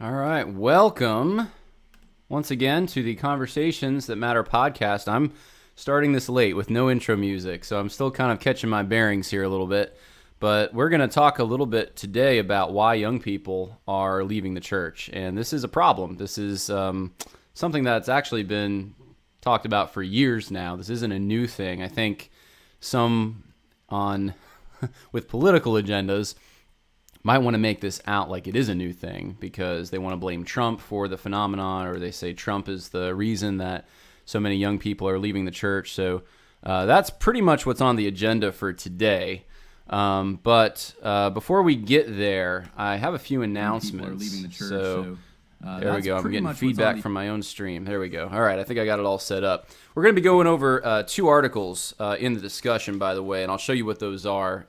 All right, welcome once again to the Conversations That Matter podcast. I'm starting this late with no intro music, so I'm still kind of catching my bearings here a little bit. But we're going to talk a little bit today about why young people are leaving the church. And this is a problem. This is something that's actually been talked about for years now. This isn't a new thing. I think some with political agendas might want to make this out like it is a new thing because they want to blame Trump for the phenomenon, or they say Trump is the reason that so many young people are leaving the church. So that's pretty much what's on the agenda for today. But before we get there, I have a few announcements. People are leaving the church, so there we go. I'm getting feedback from my own stream. There we go. All right, I think I got it all set up. We're going to be going over two articles in the discussion, by the way, and I'll show you what those are.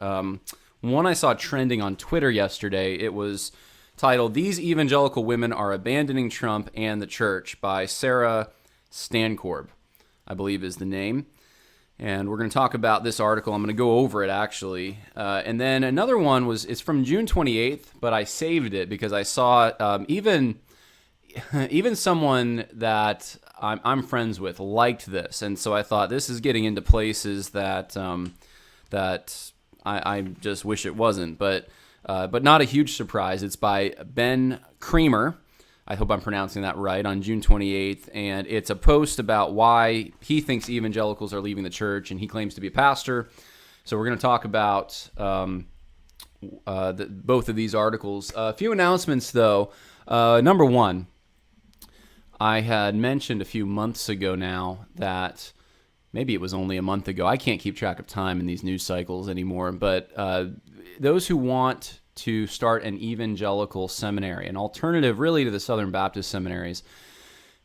One I saw trending on Twitter yesterday. It was titled, "These Evangelical Women Are Abandoning Trump and the Church" by Sarah Stankorb, I believe is the name. And we're going to talk about this article. I'm going to go over it, actually. And then another one it's from June 28th, but I saved it because I saw even someone that I'm friends with liked this. And so I thought this is getting into places that I just wish it wasn't, but not a huge surprise. It's by Ben Creamer. I hope I'm pronouncing that right, on June 28th, and it's a post about why he thinks evangelicals are leaving the church, and he claims to be a pastor. So we're going to talk about both of these articles. A few announcements, though. Number one, I had mentioned a few months ago now that maybe it was only a month ago. I can't keep track of time in these news cycles anymore. But those who want to start an evangelical seminary, an alternative really to the Southern Baptist seminaries,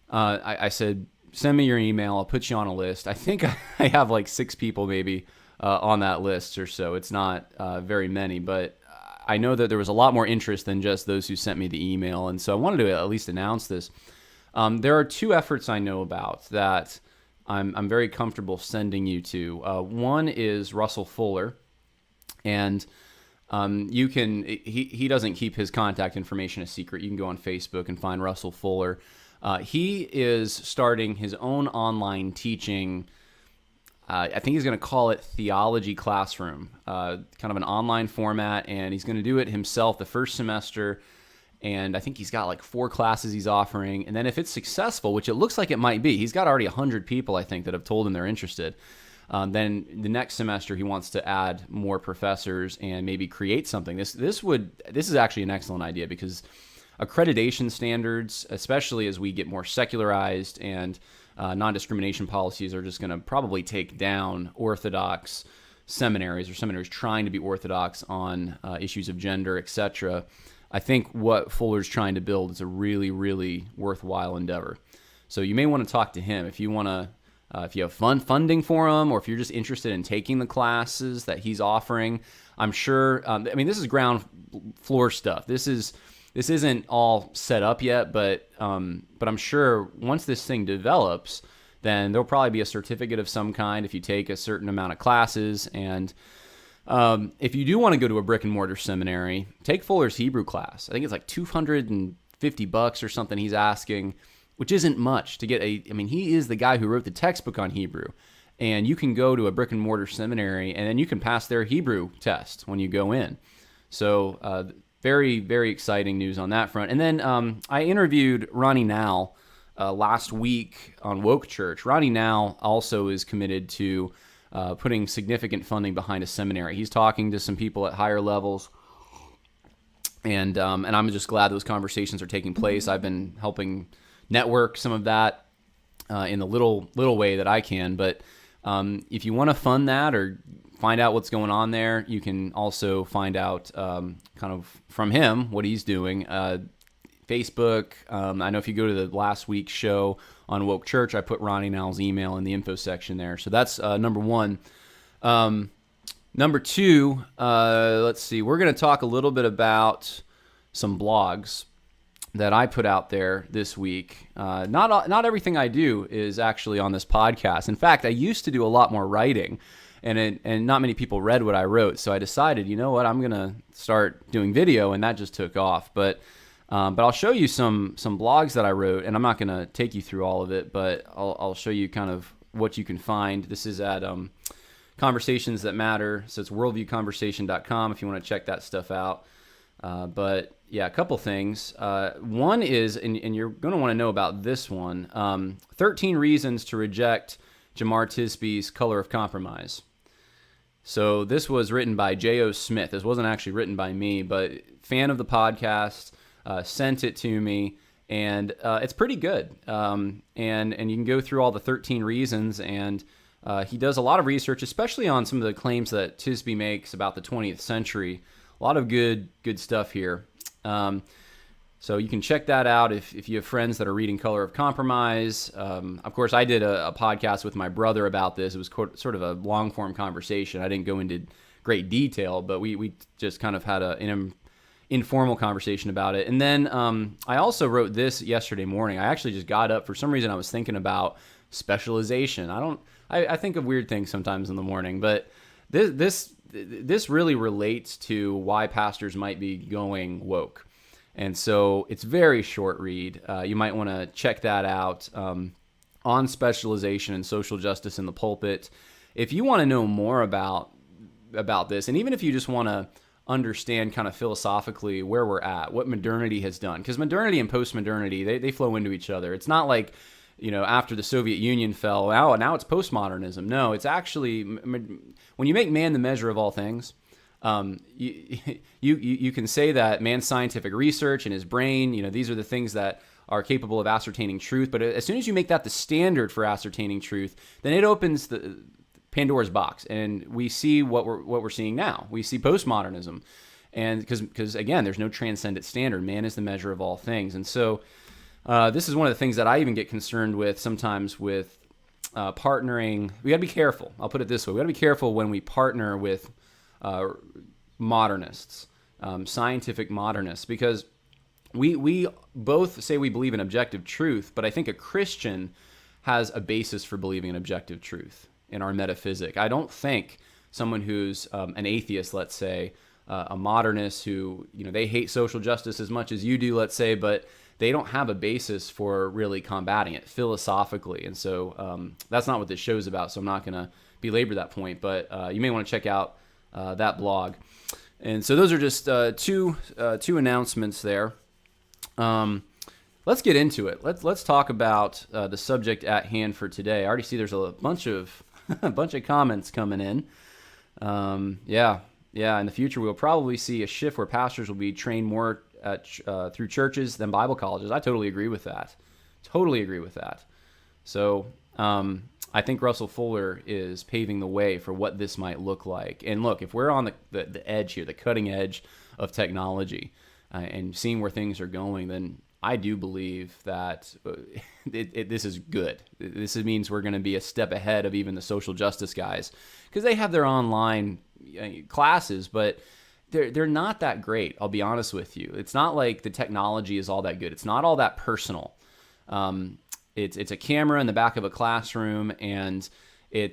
I said, send me your email. I'll put you on a list. I think I have like 6 people maybe on that list or so. It's not very many, but I know that there was a lot more interest than just those who sent me the email. And so I wanted to at least announce this. There are 2 efforts I know about that I'm very comfortable sending you to. One is Russell Fuller, and you can. He doesn't keep his contact information a secret. You can go on Facebook and find Russell Fuller. He is starting his own online teaching. I think he's going to call it Theology Classroom, kind of an online format, and he's going to do it himself the first semester. And I think he's got like 4 classes he's offering. And then if it's successful, which it looks like it might be, he's got already 100 people, I think, that have told him they're interested. Then the next semester, he wants to add more professors and maybe create something. This is actually an excellent idea because accreditation standards, especially as we get more secularized and non-discrimination policies, are just going to probably take down orthodox seminaries or seminaries trying to be orthodox on issues of gender, etc. I think what Fuller's trying to build is a really, really worthwhile endeavor. So you may want to talk to him if you want to, if you have funding for him, or if you're just interested in taking the classes that he's offering. I'm sure. This is ground floor stuff. This isn't all set up yet, but I'm sure once this thing develops, then there'll probably be a certificate of some kind if you take a certain amount of classes. And if you do want to go to a brick and mortar seminary, take Fuller's Hebrew class. I think it's like $250 or something he's asking, which isn't much to get he is the guy who wrote the textbook on Hebrew. And you can go to a brick and mortar seminary and then you can pass their Hebrew test when you go in. So very, very exciting news on that front. And then I interviewed Ronnie Nall last week on Woke Church. Ronnie Nall also is committed to putting significant funding behind a seminary. He's talking to some people at higher levels, and I'm just glad those conversations are taking place. I've been helping network some of that in the little way that I can. But if you want to fund that or find out what's going on there, you can also find out kind of from him what he's doing. Facebook. I know if you go to the last week's show on Woke Church, I put Ronnie Nall's email in the info section there. So that's number one. Number two, let's see. We're going to talk a little bit about some blogs that I put out there this week. Not everything I do is actually on this podcast. In fact, I used to do a lot more writing, and not many people read what I wrote. So I decided, you know what, I'm going to start doing video, and that just took off. But But I'll show you some blogs that I wrote, and I'm not going to take you through all of it, but I'll show you kind of what you can find. This is at Conversations That Matter, so it's worldviewconversation.com if you want to check that stuff out. But yeah, a couple things. One is, and you're going to want to know about this one, 13 Reasons to Reject Jemar Tisby's Color of Compromise. So this was written by J.O. Smith. This wasn't actually written by me, but fan of the podcast, sent it to me, and it's pretty good. And you can go through all the 13 reasons, and he does a lot of research, especially on some of the claims that Tisby makes about the 20th century. A lot of good stuff here. So you can check that out if you have friends that are reading Color of Compromise. Of course, I did a podcast with my brother about this. It was sort of a long-form conversation. I didn't go into great detail, but we just kind of had an informal conversation about it. And then I also wrote this yesterday morning. I actually just got up. For some reason, I was thinking about specialization. I think of weird things sometimes in the morning, but this really relates to why pastors might be going woke. And so it's very short read. You might want to check that out on specialization and social justice in the pulpit. If you want to know more about this, and even if you just want to understand kind of philosophically where we're at, what modernity has done, because modernity and post-modernity, they flow into each other. It's not like, after the Soviet Union fell, now it's postmodernism. No, it's actually, when you make man the measure of all things, you can say that man's scientific research and his brain, these are the things that are capable of ascertaining truth. But as soon as you make that the standard for ascertaining truth, then it opens the Pandora's box, and we see what we're seeing now. We see postmodernism, and because again, there's no transcendent standard. Man is the measure of all things, and so this is one of the things that I even get concerned with sometimes with partnering. We got to be careful. I'll put it this way: we got to be careful when we partner with modernists, scientific modernists, because we both say we believe in objective truth, but I think a Christian has a basis for believing in objective truth in our metaphysic. I don't think someone who's an atheist, let's say, a modernist who, they hate social justice as much as you do, let's say, but they don't have a basis for really combating it philosophically. And so that's not what this show's about, so I'm not going to belabor that point, but you may want to check out that blog. And so those are just two announcements there. Let's get into it. Let's talk about the subject at hand for today. I already see there's a bunch of comments coming in. Yeah. In the future, we'll probably see a shift where pastors will be trained more through churches than Bible colleges. I totally agree with that. So I think Russell Fuller is paving the way for what this might look like. And look, if we're on the edge here, the cutting edge of technology, and seeing where things are going, then I do believe that this is good. This means we're going to be a step ahead of even the social justice guys, because they have their online classes, but they're not that great. I'll be honest with you. It's not like the technology is all that good. It's not all that personal. It's a camera in the back of a classroom, and you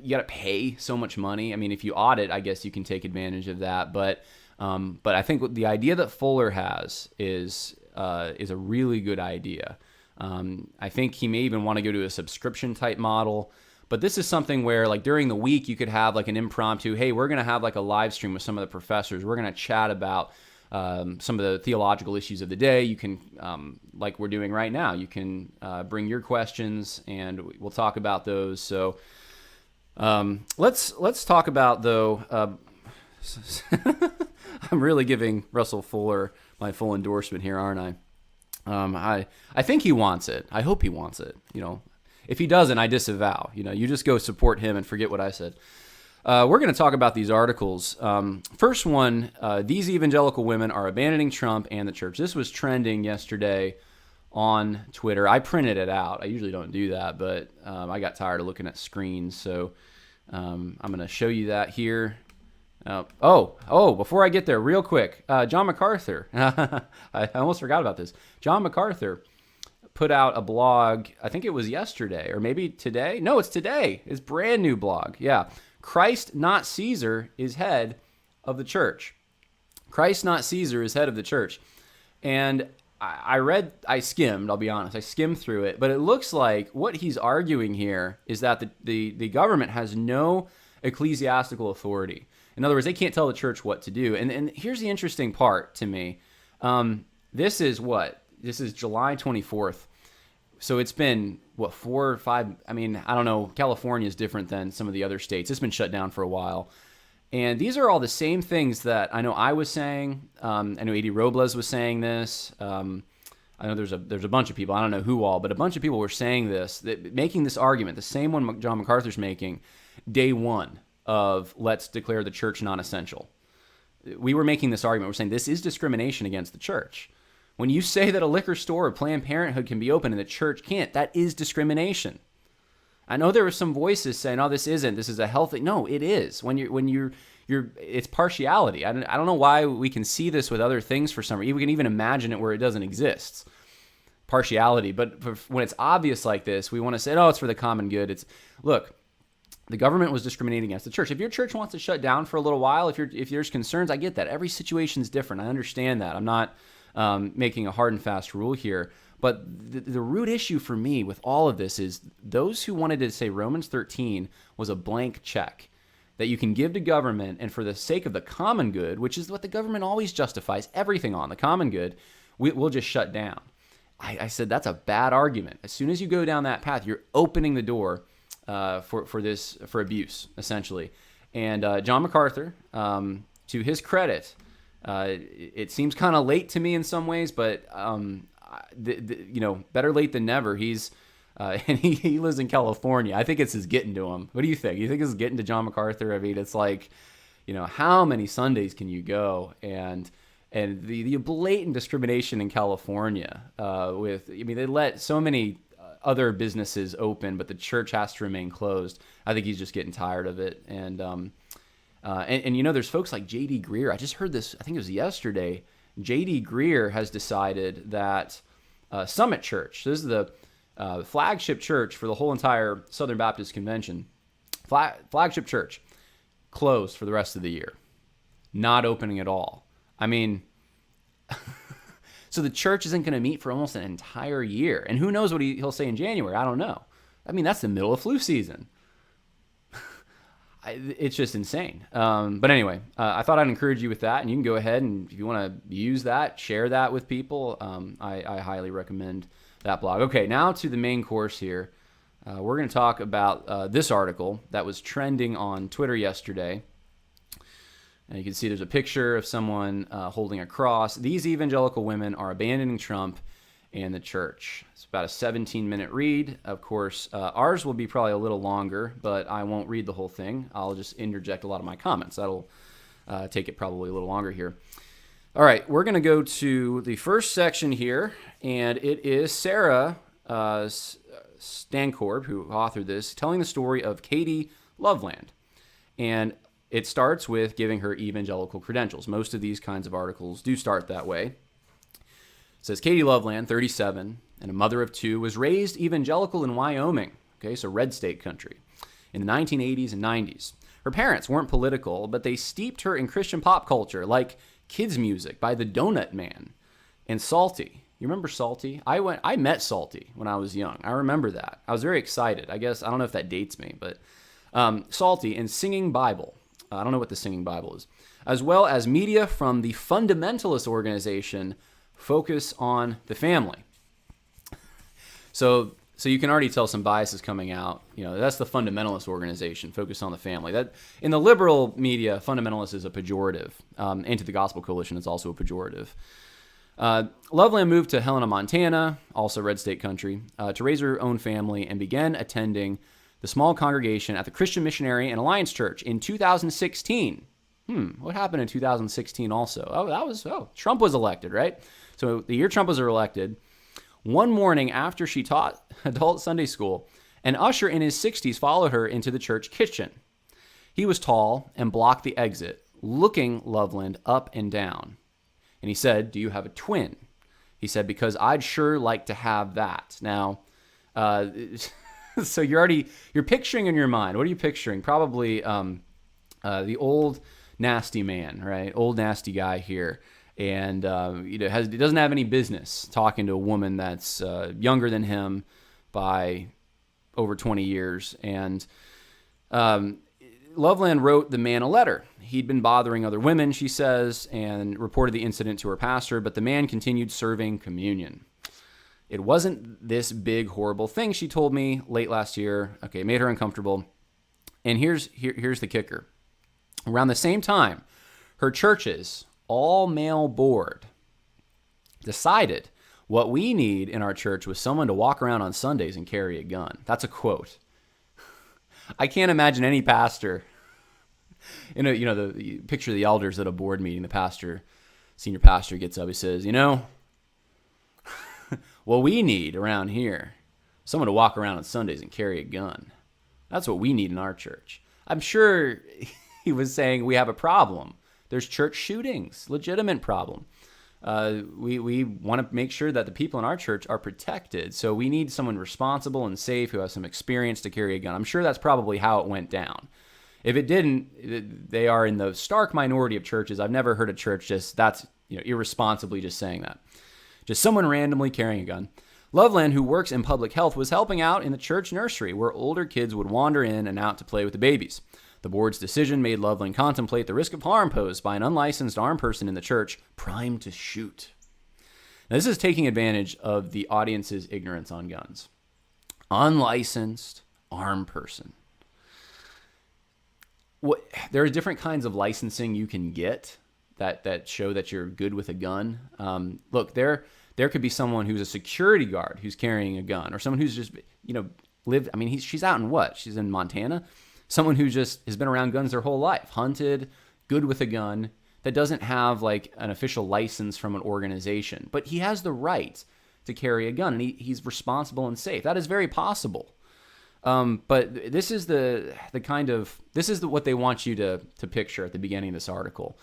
got to pay so much money. I mean, if you audit, I guess you can take advantage of that. But I think the idea that Fuller has is a really good idea. I think he may even want to go to a subscription type model. But this is something where, like, during the week, you could have like an impromptu, hey, we're going to have like a live stream with some of the professors. We're going to chat about some of the theological issues of the day. You can, like we're doing right now, you can bring your questions, and we'll talk about those. So let's talk about, though, I'm really giving Russell Fuller my full endorsement here, aren't I? I think he wants it. I hope he wants it. If he doesn't, I disavow. You just go support him and forget what I said. We're going to talk about these articles. First one, these evangelical women are abandoning Trump and the church. This was trending yesterday on Twitter. I printed it out. I usually don't do that, but I got tired of looking at screens, so I'm going to show you that here. Before I get there, real quick, John Mcarthur. I almost forgot about this. John Mcarthur put out a blog, I think it was yesterday, or maybe today. No, it's today. It's brand new blog. Yeah. Christ, not Caesar, is head of the church. Christ, not Caesar, is head of the church. And I skimmed, I'll be honest, I skimmed through it, but it looks like what he's arguing here is that the government has no ecclesiastical authority. In other words, they can't tell the church what to do. And here's the interesting part to me. This is July 24th. So it's been, 4 or 5, I mean, I don't know, California is different than some of the other states. It's been shut down for a while. And these are all the same things that I know I was saying. I know Eddie Robles was saying this. I know there's a bunch of people, I don't know who all, but a bunch of people were saying this, making this argument, the same one John MacArthur's making, day one of let's declare the church non-essential. We were making this argument. We're saying this is discrimination against the church. When you say that a liquor store or Planned Parenthood can be open and the church can't, that is discrimination. I know there were some voices saying, "Oh, this isn't. This is a healthy." No, it is. When you're it's partiality. I don't know why we can see this with other things for some reason. We can even imagine it where it doesn't exist. Partiality, but when it's obvious like this, we want to say, "Oh, it's for the common good." Look, the government was discriminating against the church. If your church wants to shut down for a little while, if there's concerns, I get that. Every situation is different. I understand that. I'm not making a hard and fast rule here. But the root issue for me with all of this is those who wanted to say Romans 13 was a blank check that you can give to government, and for the sake of the common good, which is what the government always justifies everything on, the common good, we'll just shut down. I said that's a bad argument. As soon as you go down that path, you're opening the door for abuse, essentially. And John MacArthur, to his credit, it seems kind of late to me in some ways, but better late than never. He's and he lives in California. I think it's his getting to him. What do you think? You think it's getting to John MacArthur? I mean, it's like, how many Sundays can you go? And the blatant discrimination in California they let so many other businesses open, but the church has to remain closed. I think he's just getting tired of it. And there's folks like J.D. Greer. I just heard this, I think it was yesterday. J.D. Greer has decided that Summit Church, this is the flagship church for the whole entire Southern Baptist Convention, flagship church, closed for the rest of the year. Not opening at all. I mean, so the church isn't going to meet for almost an entire year. And who knows what he'll say in January? I don't know. I mean, that's the middle of flu season. It's just insane. But anyway, I thought I'd encourage you with that. And you can go ahead and if you want to use that, share that with people. I highly recommend that blog. Okay, now to the main course here. We're going to talk about this article that was trending on Twitter yesterday. And you can see there's a picture of someone holding a cross. These evangelical women are abandoning Trump and the church. It's about a 17-minute read. Of course, ours will be probably a little longer, but I won't read the whole thing. I'll just interject a lot of my comments. That'll take it probably a little longer here. All right, we're going to go to the first section here, and it is Sarah Stankorb, who authored this, telling the story of Katie Loveland. And it starts with giving her evangelical credentials. Most of these kinds of articles do start that way. It says, Katie Loveland, 37, and a mother of two, was raised evangelical in Wyoming, okay, so red state country, in the 1980s and 90s. Her parents weren't political, but they steeped her in Christian pop culture, like kids' music by the Donut Man and Salty. You remember Salty? I met Salty when I was young. I remember that. I was very excited. I guess, I don't know if that dates me, but Salty and Singing Bible. I don't know what the Singing Bible is. As well as media from the fundamentalist organization Focus on the Family. So you can already tell some bias is coming out. That's the fundamentalist organization, Focus on the Family. That in the liberal media, fundamentalist is a pejorative. And to the Gospel Coalition, it's also a pejorative. Loveland moved to Helena, Montana, also red state country, to raise her own family and began attending the small congregation at the Christian Missionary and Alliance Church in 2016. What happened in 2016 also? Trump was elected, right? So the year Trump was elected, one morning after she taught adult Sunday school, an usher in his 60s followed her into the church kitchen. He was tall and blocked the exit, looking Loveland up and down. And he said, "Do you have a twin?" He said, "Because I'd sure like to have that." Now, so you're picturing in your mind, what are you picturing? Probably the old nasty man, right? Old nasty guy here. and he doesn't have any business talking to a woman that's younger than him by over 20 years. And Loveland wrote the man a letter. He'd been bothering other women, she says, and reported the incident to her pastor, but the man continued serving communion. It wasn't this big, horrible thing, she told me late last year. Okay, it made her uncomfortable. And here's the kicker. Around the same time, her church's all-male board decided what we need in our church was someone to walk around on Sundays and carry a gun. That's a quote. I can't imagine any pastor, the picture of the elders at a board meeting, senior pastor gets up, he says, what we need around here, someone to walk around on Sundays and carry a gun. That's what we need in our church. I'm sure he was saying we have a problem. There's church shootings, legitimate problem. We want to make sure that the people in our church are protected. So we need someone responsible and safe who has some experience to carry a gun. I'm sure that's probably how it went down. If it didn't, they are in the stark minority of churches. I've never heard a church irresponsibly just saying that. Just someone randomly carrying a gun. Loveland, who works in public health, was helping out in the church nursery where older kids would wander in and out to play with the babies. The board's decision made Loveland contemplate the risk of harm posed by an unlicensed armed person in the church, primed to shoot. Now, this is taking advantage of the audience's ignorance on guns. Unlicensed armed person. There are different kinds of licensing you can get that show that you're good with a gun. Look, there could be someone who's a security guard who's carrying a gun, or someone who's just, she's out in what? She's in Montana. Someone who just has been around guns their whole life, hunted, good with a gun, that doesn't have like an official license from an organization, but he has the right to carry a gun, and he's responsible and safe. That is very possible. But this is what they want you to picture at the beginning of this article.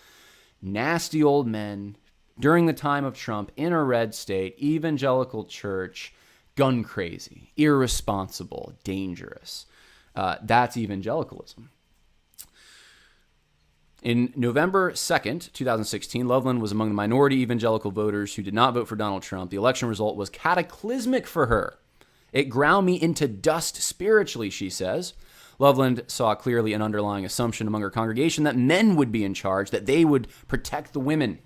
Nasty old men during the time of Trump in a red state, evangelical church, gun crazy, irresponsible, dangerous. That's evangelicalism. In November 2nd, 2016, Loveland was among the minority evangelical voters who did not vote for Donald Trump. The election result was cataclysmic for her. It ground me into dust spiritually, she says. Loveland saw clearly an underlying assumption among her congregation that men would be in charge, that they would protect the women.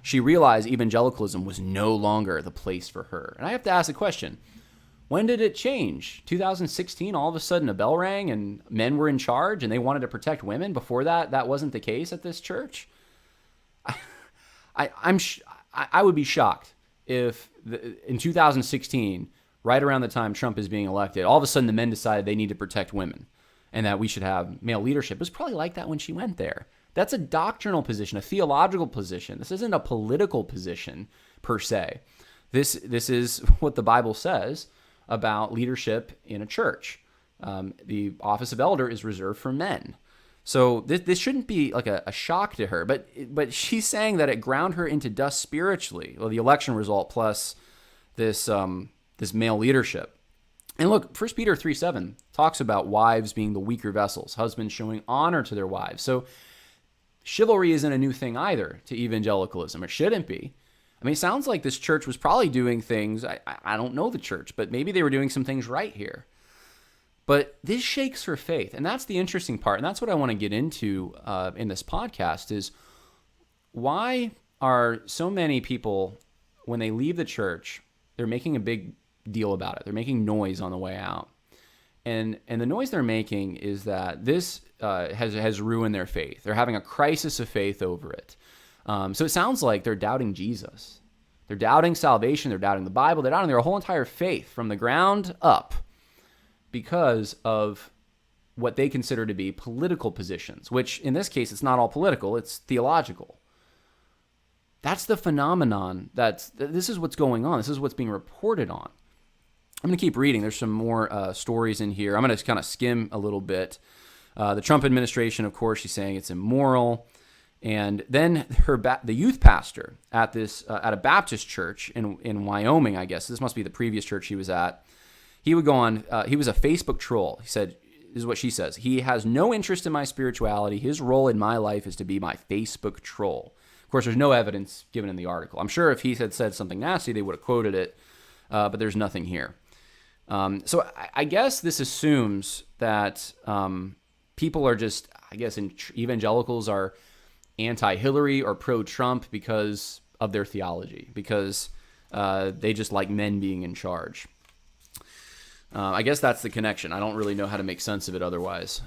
She realized evangelicalism was no longer the place for her. And I have to ask a question. When did it change? 2016, all of a sudden a bell rang and men were in charge and they wanted to protect women? Before that wasn't the case at this church? I would be shocked if in 2016, right around the time Trump is being elected, all of a sudden the men decided they need to protect women and that we should have male leadership. It was probably like that when she went there. That's a doctrinal position, a theological position. This isn't a political position per se. This is what the Bible says about leadership in a church. The office of elder is reserved for men. So this shouldn't be like a shock to her, but she's saying that it ground her into dust spiritually. Well, the election result plus this male leadership. And look, 1 Peter 3:7 talks about wives being the weaker vessels, husbands showing honor to their wives. So chivalry isn't a new thing either to evangelicalism. It shouldn't be. I mean, it sounds like this church was probably doing things, I don't know the church, but maybe they were doing some things right here. But this shakes her faith, and that's the interesting part, and that's what I want to get into in this podcast is why are so many people, when they leave the church, they're making a big deal about it. They're making noise on the way out. And the noise they're making is that this has ruined their faith. They're having a crisis of faith over it. So it sounds like they're doubting Jesus. They're doubting salvation. They're doubting the Bible. They're doubting their whole entire faith from the ground up because of what they consider to be political positions, which in this case, it's not all political. It's theological. That's the phenomenon. This is what's going on. This is what's being reported on. I'm going to keep reading. There's some more stories in here. I'm going to kind of skim a little bit. The Trump administration, of course, she's saying it's immoral. And then the youth pastor at a Baptist church in Wyoming, I guess, this must be the previous church he was at, he would go on, he was a Facebook troll. He said, this is what she says, he has no interest in my spirituality. His role in my life is to be my Facebook troll. Of course, there's no evidence given in the article. I'm sure if he had said something nasty, they would have quoted it, but there's nothing here. So I guess this assumes that people are just, I guess, evangelicals are anti-Hillary or pro-Trump because of their theology, because they just like men being in charge. I guess that's the connection. I don't really know how to make sense of it otherwise.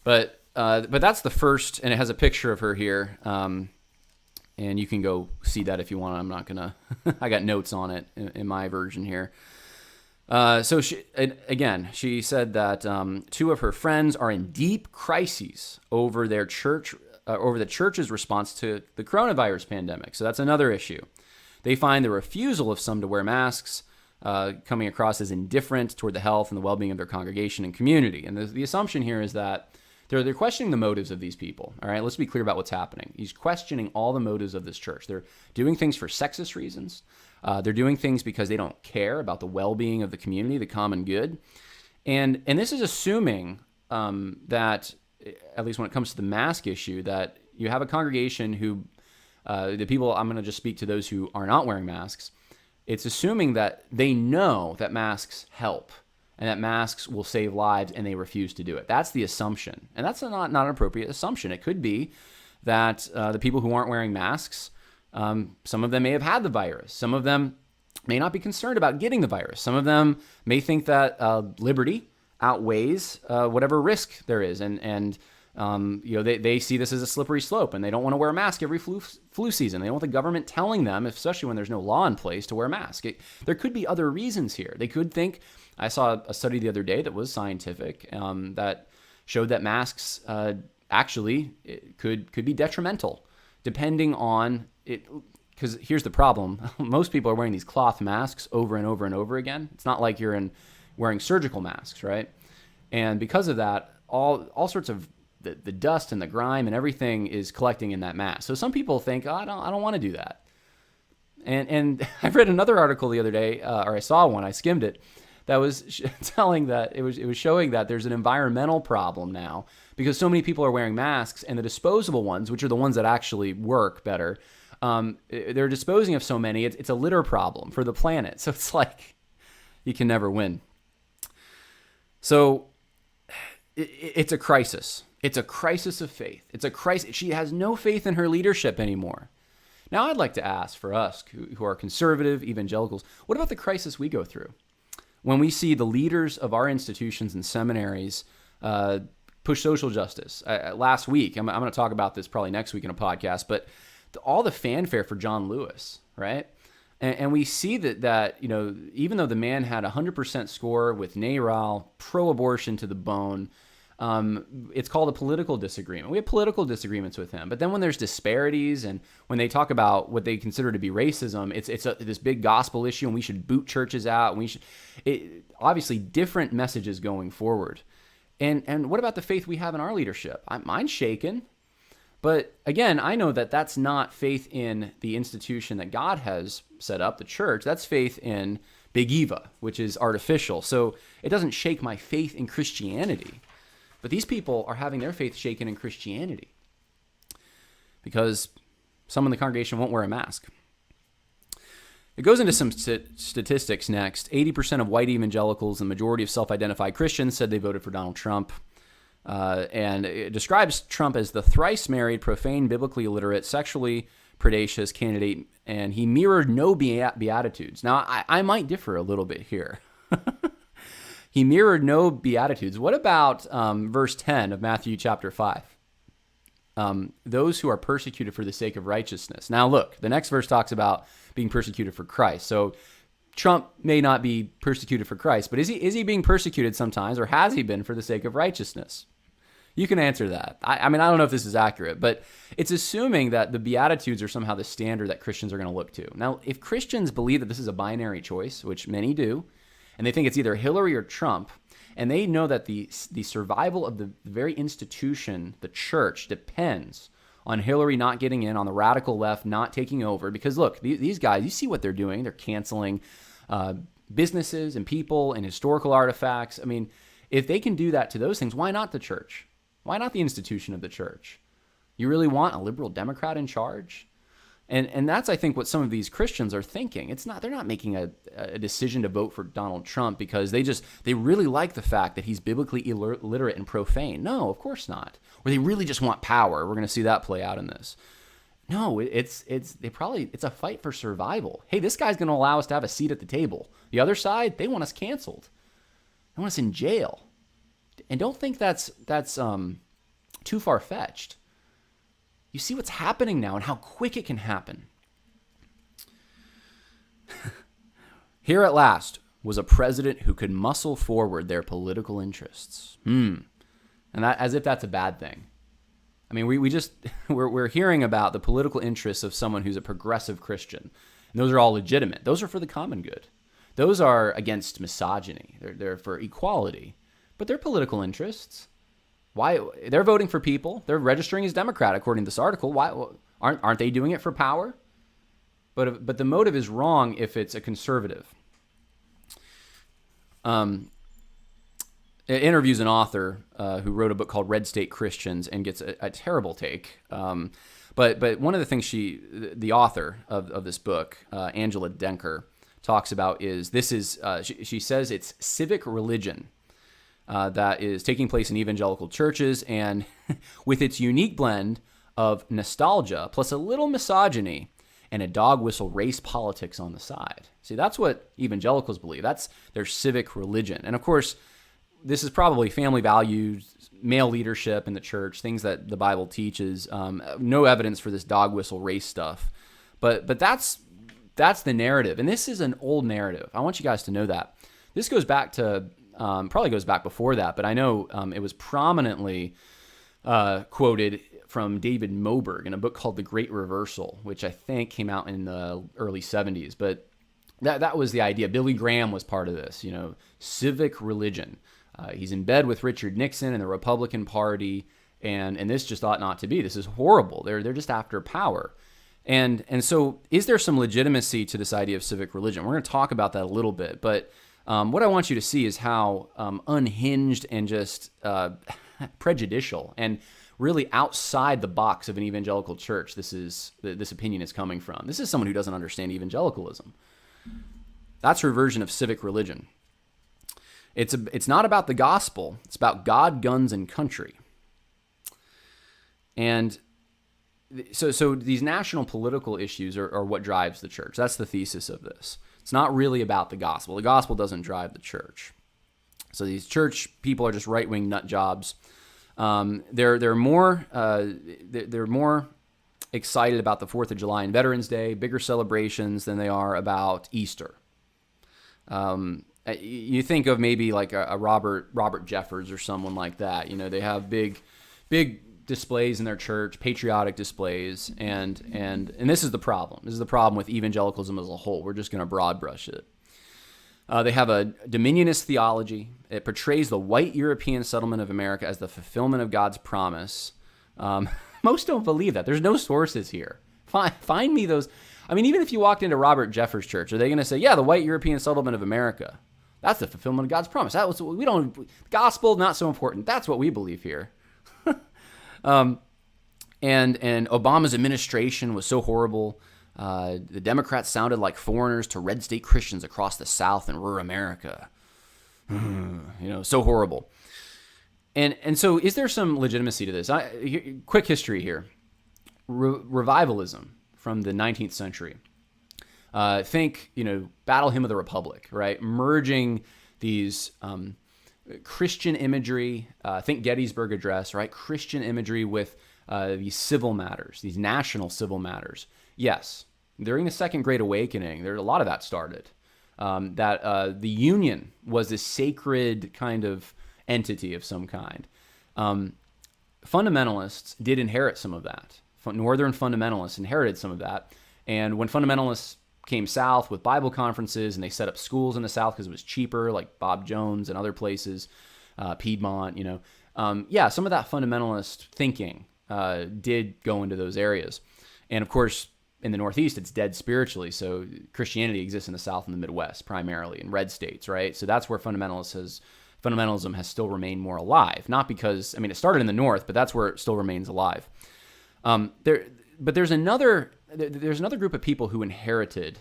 But that's the first, and it has a picture of her here. And you can go see that if you want. I'm not gonna. I got notes on it in my version here. So she said that 2 of her friends are in deep crises over their church, over the church's response to the coronavirus pandemic. So that's another issue. They find the refusal of some to wear masks coming across as indifferent toward the health and the well-being of their congregation and community. And the assumption here is that they're questioning the motives of these people. All right, let's be clear about what's happening. He's questioning all the motives of this church. They're doing things for sexist reasons. They're doing things because they don't care about the well-being of the community, the common good. And this is assuming that, at least when it comes to the mask issue, that you have a congregation who, the people, I'm going to just speak to those who are not wearing masks. It's assuming that they know that masks help and that masks will save lives, and they refuse to do it. That's the assumption. And that's not an appropriate assumption. It could be that the people who aren't wearing masks, some of them may have had the virus. Some of them may not be concerned about getting the virus. Some of them may think that liberty outweighs whatever risk there is. And they see this as a slippery slope, and they don't want to wear a mask every flu season. They don't want the government telling them, especially when there's no law in place, to wear a mask. There could be other reasons here. They could think, I saw a study the other day that was scientific that showed that masks actually could be detrimental, depending on it. Because here's the problem. Most people are wearing these cloth masks over and over and over again. It's not like you're wearing surgical masks, right? And because of that, all sorts of the dust and the grime and everything is collecting in that mask. So some people think, I don't want to do that. And I read another article the other day, or I saw one, I skimmed it, that was telling that it was showing that there's an environmental problem now because so many people are wearing masks, and the disposable ones, which are the ones that actually work better, they're disposing of so many. It's a litter problem for the planet. So it's like you can never win. So it's a crisis. It's a crisis of faith. It's a crisis. She has no faith in her leadership anymore. Now, I'd like to ask for us who are conservative evangelicals, what about the crisis we go through when we see the leaders of our institutions and seminaries push social justice? Last week, I'm going to talk about this probably next week in a podcast, but all the fanfare for John Lewis, right? And we see that even though the man had a 100% score with NARAL, pro-abortion to the bone, it's called a political disagreement. We have political disagreements with him. But then when there's disparities and when they talk about what they consider to be racism, it's this big gospel issue, and we should boot churches out. And obviously different messages going forward. And what about the faith we have in our leadership? Mine's shaken. But again, I know that that's not faith in the institution that God has set up, the church. That's faith in Big Eva, which is artificial. So it doesn't shake my faith in Christianity. But these people are having their faith shaken in Christianity because some in the congregation won't wear a mask. It goes into some statistics next. 80% of white evangelicals and the majority of self-identified Christians said they voted for Donald Trump. And it describes Trump as the thrice-married, profane, biblically illiterate, sexually predacious candidate, and he mirrored no beatitudes. Now, I might differ a little bit here. He mirrored no beatitudes. What about verse 10 of Matthew chapter 5? Those who are persecuted for the sake of righteousness. Now look, the next verse talks about being persecuted for Christ. So Trump may not be persecuted for Christ, but is he being persecuted sometimes, or has he been for the sake of righteousness? You can answer that. I mean, I don't know if this is accurate, but it's assuming that the Beatitudes are somehow the standard that Christians are going to look to. Now, if Christians believe that this is a binary choice, which many do, and they think it's either Hillary or Trump, and they know that the survival of the very institution, the church, depends on Hillary not getting in, on the radical left not taking over. Because look, these guys, you see what they're doing. They're canceling businesses and people and historical artifacts. I mean, if they can do that to those things, why not the church? Why not the institution of the church? You really want a liberal Democrat in charge? And that's, I think, what some of these Christians are thinking. They're not making a decision to vote for Donald Trump because they really like the fact that he's biblically illiterate and profane. No, of course not. Or they really just want power. We're going to see that play out in this. No, it's a fight for survival. Hey, this guy's going to allow us to have a seat at the table. The other side, they want us canceled. They want us in jail. And don't think that's too far-fetched. You see what's happening now and how quick it can happen. Here at last was a president who could muscle forward their political interests. And that, as if that's a bad thing. I mean, we're hearing about the political interests of someone who's a progressive Christian. And those are all legitimate. Those are for the common good. Those are against misogyny. They're for equality. But they're political interests. Why? They're voting for people. They're registering as Democrat, according to this article. Why aren't they doing it for power? But the motive is wrong if it's a conservative. It interviews an author who wrote a book called Red State Christians and gets a terrible take. But one of the things the author of this book, Angela Denker, talks about is she says it's civic religion that is taking place in evangelical churches, and with its unique blend of nostalgia plus a little misogyny and a dog whistle race politics on the side. See, that's what evangelicals believe. That's their civic religion. And of course, this is probably family values, male leadership in the church, things that the Bible teaches. No evidence for this dog whistle race stuff. But that's the narrative. And this is an old narrative. I want you guys to know that. This goes back to, probably goes back before that, but I know it was prominently quoted from David Moberg in a book called The Great Reversal, which I think came out in the early 70s. But that was the idea. Billy Graham was part of this, civic religion. He's in bed with Richard Nixon and the Republican Party, and this just ought not to be. This is horrible. They're just after power. And so is there some legitimacy to this idea of civic religion? We're going to talk about that a little bit, but what I want you to see is how unhinged and just prejudicial and really outside the box of an evangelical church this opinion is coming from. This is someone who doesn't understand evangelicalism. That's her version of civic religion. It's not about the gospel. It's about God, guns, and country. And so these national political issues are what drives the church. That's the thesis of this. It's not really about the gospel. The gospel doesn't drive the church. So these church people are just right-wing nut jobs. They're more excited about the 4th of July and Veterans Day, bigger celebrations than they are about Easter. You think of maybe like a Robert Jeffers or someone like that. They have big displays in their church, patriotic displays, and this is the problem. This is the problem with evangelicalism as a whole. We're just going to broad brush it. They have a Dominionist theology. It portrays the white European settlement of America as the fulfillment of God's promise. Most don't believe that. There's no sources here. Find me those. I mean, even if you walked into Robert Jeffers' church, are they going to say, yeah, the white European settlement of America, that's the fulfillment of God's promise. Gospel, not so important. That's what we believe here. And Obama's administration was so horrible. The Democrats sounded like foreigners to red state Christians across the South and rural America. So horrible. And so is there some legitimacy to this? Quick history here. Revivalism from the 19th century. Think, Battle Hymn of the Republic, right? Merging these Christian imagery, think Gettysburg Address, right? Christian imagery with these civil matters, these national civil matters. Yes, during the Second Great Awakening, there's a lot of that started. That the Union was this sacred kind of entity of some kind. Fundamentalists did inherit some of that. Northern fundamentalists inherited some of that. And when fundamentalists came south with Bible conferences and they set up schools in the South because it was cheaper, like Bob Jones and other places, Piedmont, some of that fundamentalist thinking did go into those areas. And of course, in the Northeast, it's dead spiritually. So Christianity exists in the South and the Midwest primarily, in red states, right? So that's where fundamentalism has still remained more alive. Not because, it started in the North, but that's where it still remains alive. There's another group of people who inherited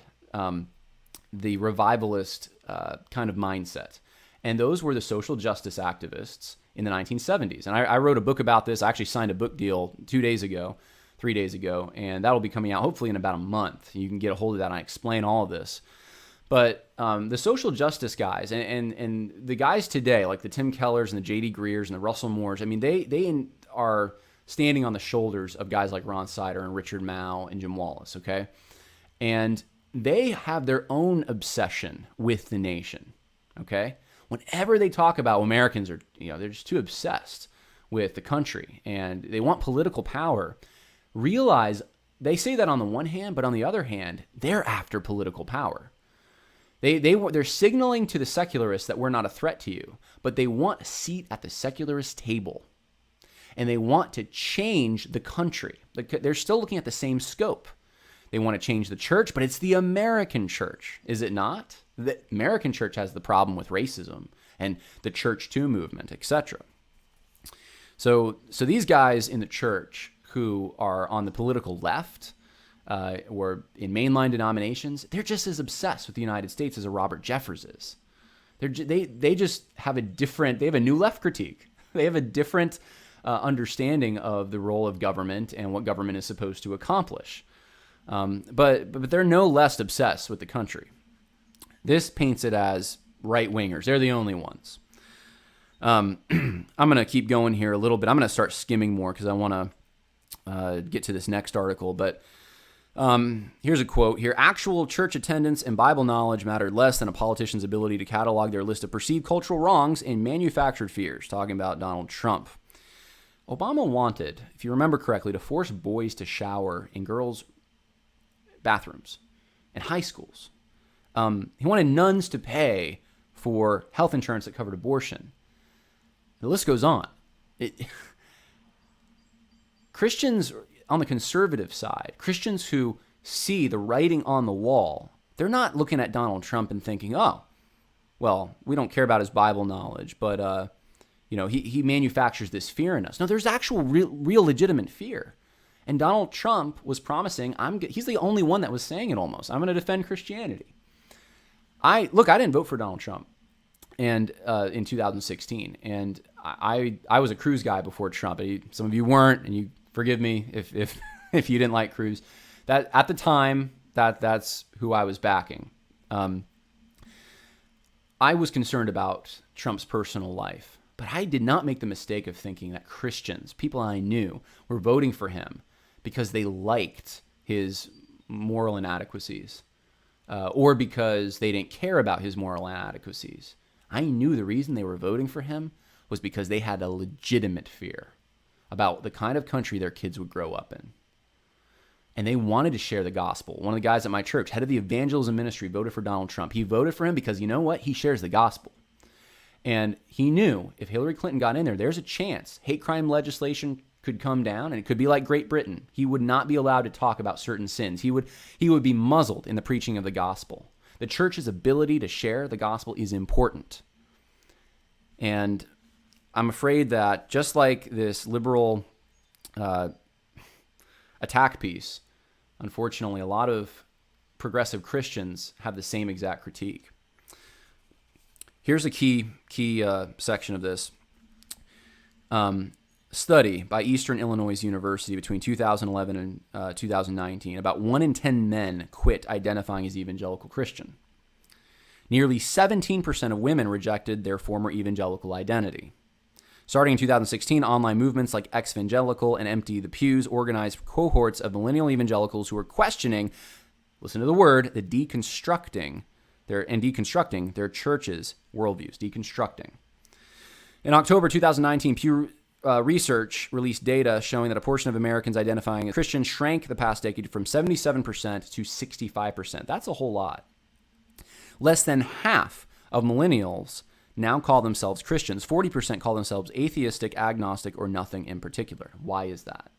the revivalist kind of mindset, and those were the social justice activists in the 1970s. And I wrote a book about this. I actually signed a book deal 3 days ago, and that'll be coming out hopefully in about a month. You can get a hold of that, and I explain all of this. But the social justice guys and the guys today, like the Tim Kellers and the J.D. Greers and the Russell Moores, I mean, they are standing on the shoulders of guys like Ron Sider and Richard Mao and Jim Wallace, okay? And they have their own obsession with the nation, okay? Whenever they talk about Americans are, they're just too obsessed with the country and they want political power, realize they say that on the one hand, but on the other hand, they're after political power. They're signaling to the secularists that we're not a threat to you, but they want a seat at the secularist table. And they want to change the country. They're still looking at the same scope. They want to change the church, but it's the American church, is it not? The American church has the problem with racism and the Church Too movement, etc. So these guys in the church who are on the political left or in mainline denominations, they're just as obsessed with the United States as a Robert Jeffers is. They just have they have a new left critique. They have a different understanding of the role of government and what government is supposed to accomplish. But they're no less obsessed with the country. This paints it as right-wingers. They're the only ones. I'm going to keep going here a little bit. I'm going to start skimming more because I want to get to this next article. But here's a quote here. Actual church attendance and Bible knowledge mattered less than a politician's ability to catalog their list of perceived cultural wrongs and manufactured fears. Talking about Donald Trump. Obama wanted, if you remember correctly, to force boys to shower in girls' bathrooms in high schools. He wanted nuns to pay for health insurance that covered abortion. The list goes on. Christians on the conservative side, Christians who see the writing on the wall, they're not looking at Donald Trump and thinking, oh, well, we don't care about his Bible knowledge, but he manufactures this fear in us. No, there's actual real legitimate fear. And Donald Trump was promising, he's the only one that was saying it almost, I'm going to defend Christianity. I didn't vote for Donald Trump and in 2016. And I was a Cruz guy before Trump. Some of you weren't, and you forgive me if you didn't like Cruz. That at the time, that's who I was backing. I was concerned about Trump's personal life. But I did not make the mistake of thinking that Christians, people I knew, were voting for him because they liked his moral inadequacies or because they didn't care about his moral inadequacies. I knew the reason they were voting for him was because they had a legitimate fear about the kind of country their kids would grow up in. And they wanted to share the gospel. One of the guys at my church, head of the evangelism ministry, voted for Donald Trump. He voted for him because, you know what? He shares the gospel. And he knew if Hillary Clinton got in there, there's a chance hate crime legislation could come down, and it could be like Great Britain. He would not be allowed to talk about certain sins. He would be muzzled in the preaching of the gospel. The church's ability to share the gospel is important. And I'm afraid that just like this liberal attack piece, unfortunately, a lot of progressive Christians have the same exact critique. Here's a key section of this. Study by Eastern Illinois University between 2011 and 2019. About 1 in 10 men quit identifying as evangelical Christian. Nearly 17% of women rejected their former evangelical identity. Starting in 2016, online movements like Evangelical and Empty the Pews organized cohorts of millennial evangelicals who were questioning, listen to the word, deconstructing their church's worldviews, deconstructing. In October 2019, Pew Research released data showing that a portion of Americans identifying as Christian shrank the past decade from 77% to 65%. That's a whole lot. Less than half of millennials now call themselves Christians. 40% call themselves atheistic, agnostic, or nothing in particular. Why is that?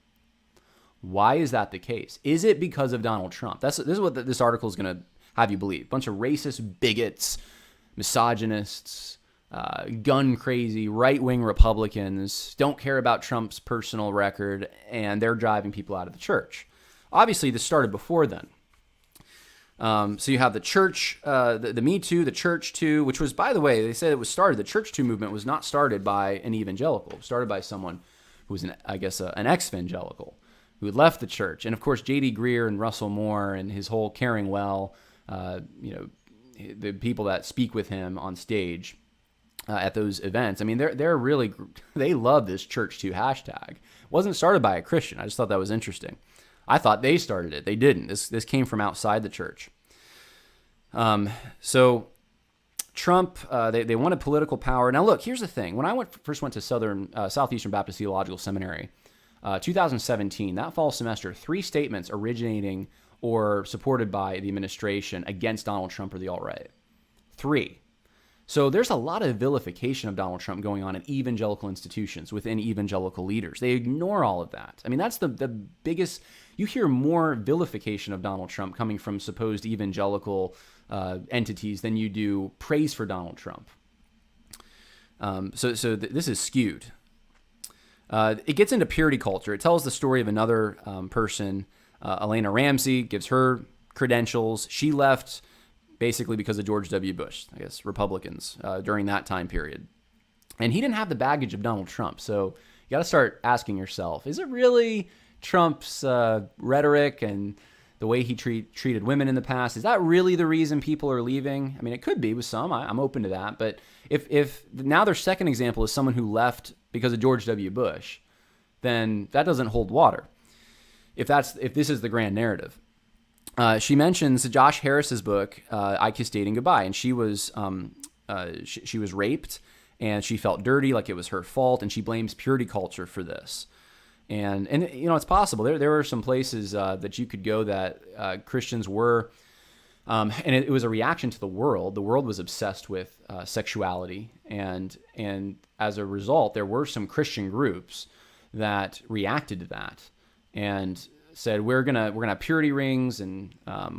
Why is that the case? Is it because of Donald Trump? This is what this article is going to have you believe. A bunch of racist bigots, misogynists, gun crazy, right-wing Republicans, don't care about Trump's personal record, and they're driving people out of the church. Obviously, this started before then. So you have the church, the Me Too, the Church Too, which was, by the way, they said it was started, the Church Too movement was not started by an evangelical. It was started by someone who was, an ex-evangelical who had left the church. And, of course, J.D. Greer and Russell Moore and his whole Caring Well, the people that speak with him on stage at those events, I mean, they're really, they love this Church Too hashtag. It wasn't started by a Christian. I just thought that was interesting. I thought they started it. They didn't. This came from outside the church. So Trump, they wanted political power. Now, look, here's the thing. When I first went to Southeastern Baptist Theological Seminary, 2017, that fall semester, 3 statements originating or supported by the administration against Donald Trump or the alt-right. 3. So there's a lot of vilification of Donald Trump going on in evangelical institutions within evangelical leaders. They ignore all of that. I mean, that's the biggest. You hear more vilification of Donald Trump coming from supposed evangelical entities than you do praise for Donald Trump. So this is skewed. It gets into purity culture. It tells the story of another person, Elena Ramsey, gives her credentials. She left basically because of George W. Bush, I guess, Republicans during that time period. And he didn't have the baggage of Donald Trump. So you got to start asking yourself, is it really Trump's rhetoric and the way he treated women in the past? Is that really the reason people are leaving? I mean, it could be with some. I'm open to that. But if now their second example is someone who left because of George W. Bush, then that doesn't hold water. If this is the grand narrative. She mentions Josh Harris's book, I Kissed Dating Goodbye, and she was raped, and she felt dirty, like it was her fault, and she blames purity culture for this. And it's possible. There were some places that you could go that Christians were, and it was a reaction to the world. The world was obsessed with sexuality, and as a result, there were some Christian groups that reacted to that and said, we're gonna have purity rings, and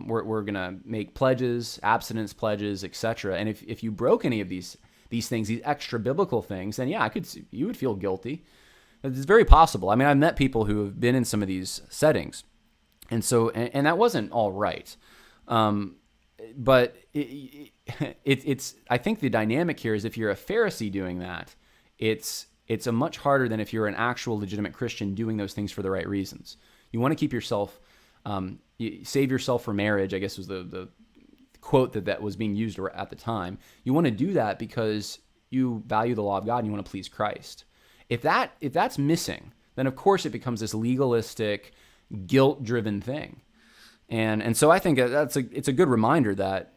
we're gonna make pledges, abstinence pledges, etc. And if you broke any of these things, these extra biblical things, then yeah, you would feel guilty. It's very possible. I mean, I've met people who have been in some of these settings, and so and that wasn't all right. But it's I think the dynamic here is if you're a Pharisee doing that, it's a much harder than if you're an actual legitimate Christian doing those things for the right reasons. You want to keep yourself, save yourself for marriage, I guess was the quote that was being used at the time. You want to do that because you value the law of God and you want to please Christ. If that's missing, then of course it becomes this legalistic, guilt-driven thing. And so I think it's a good reminder that,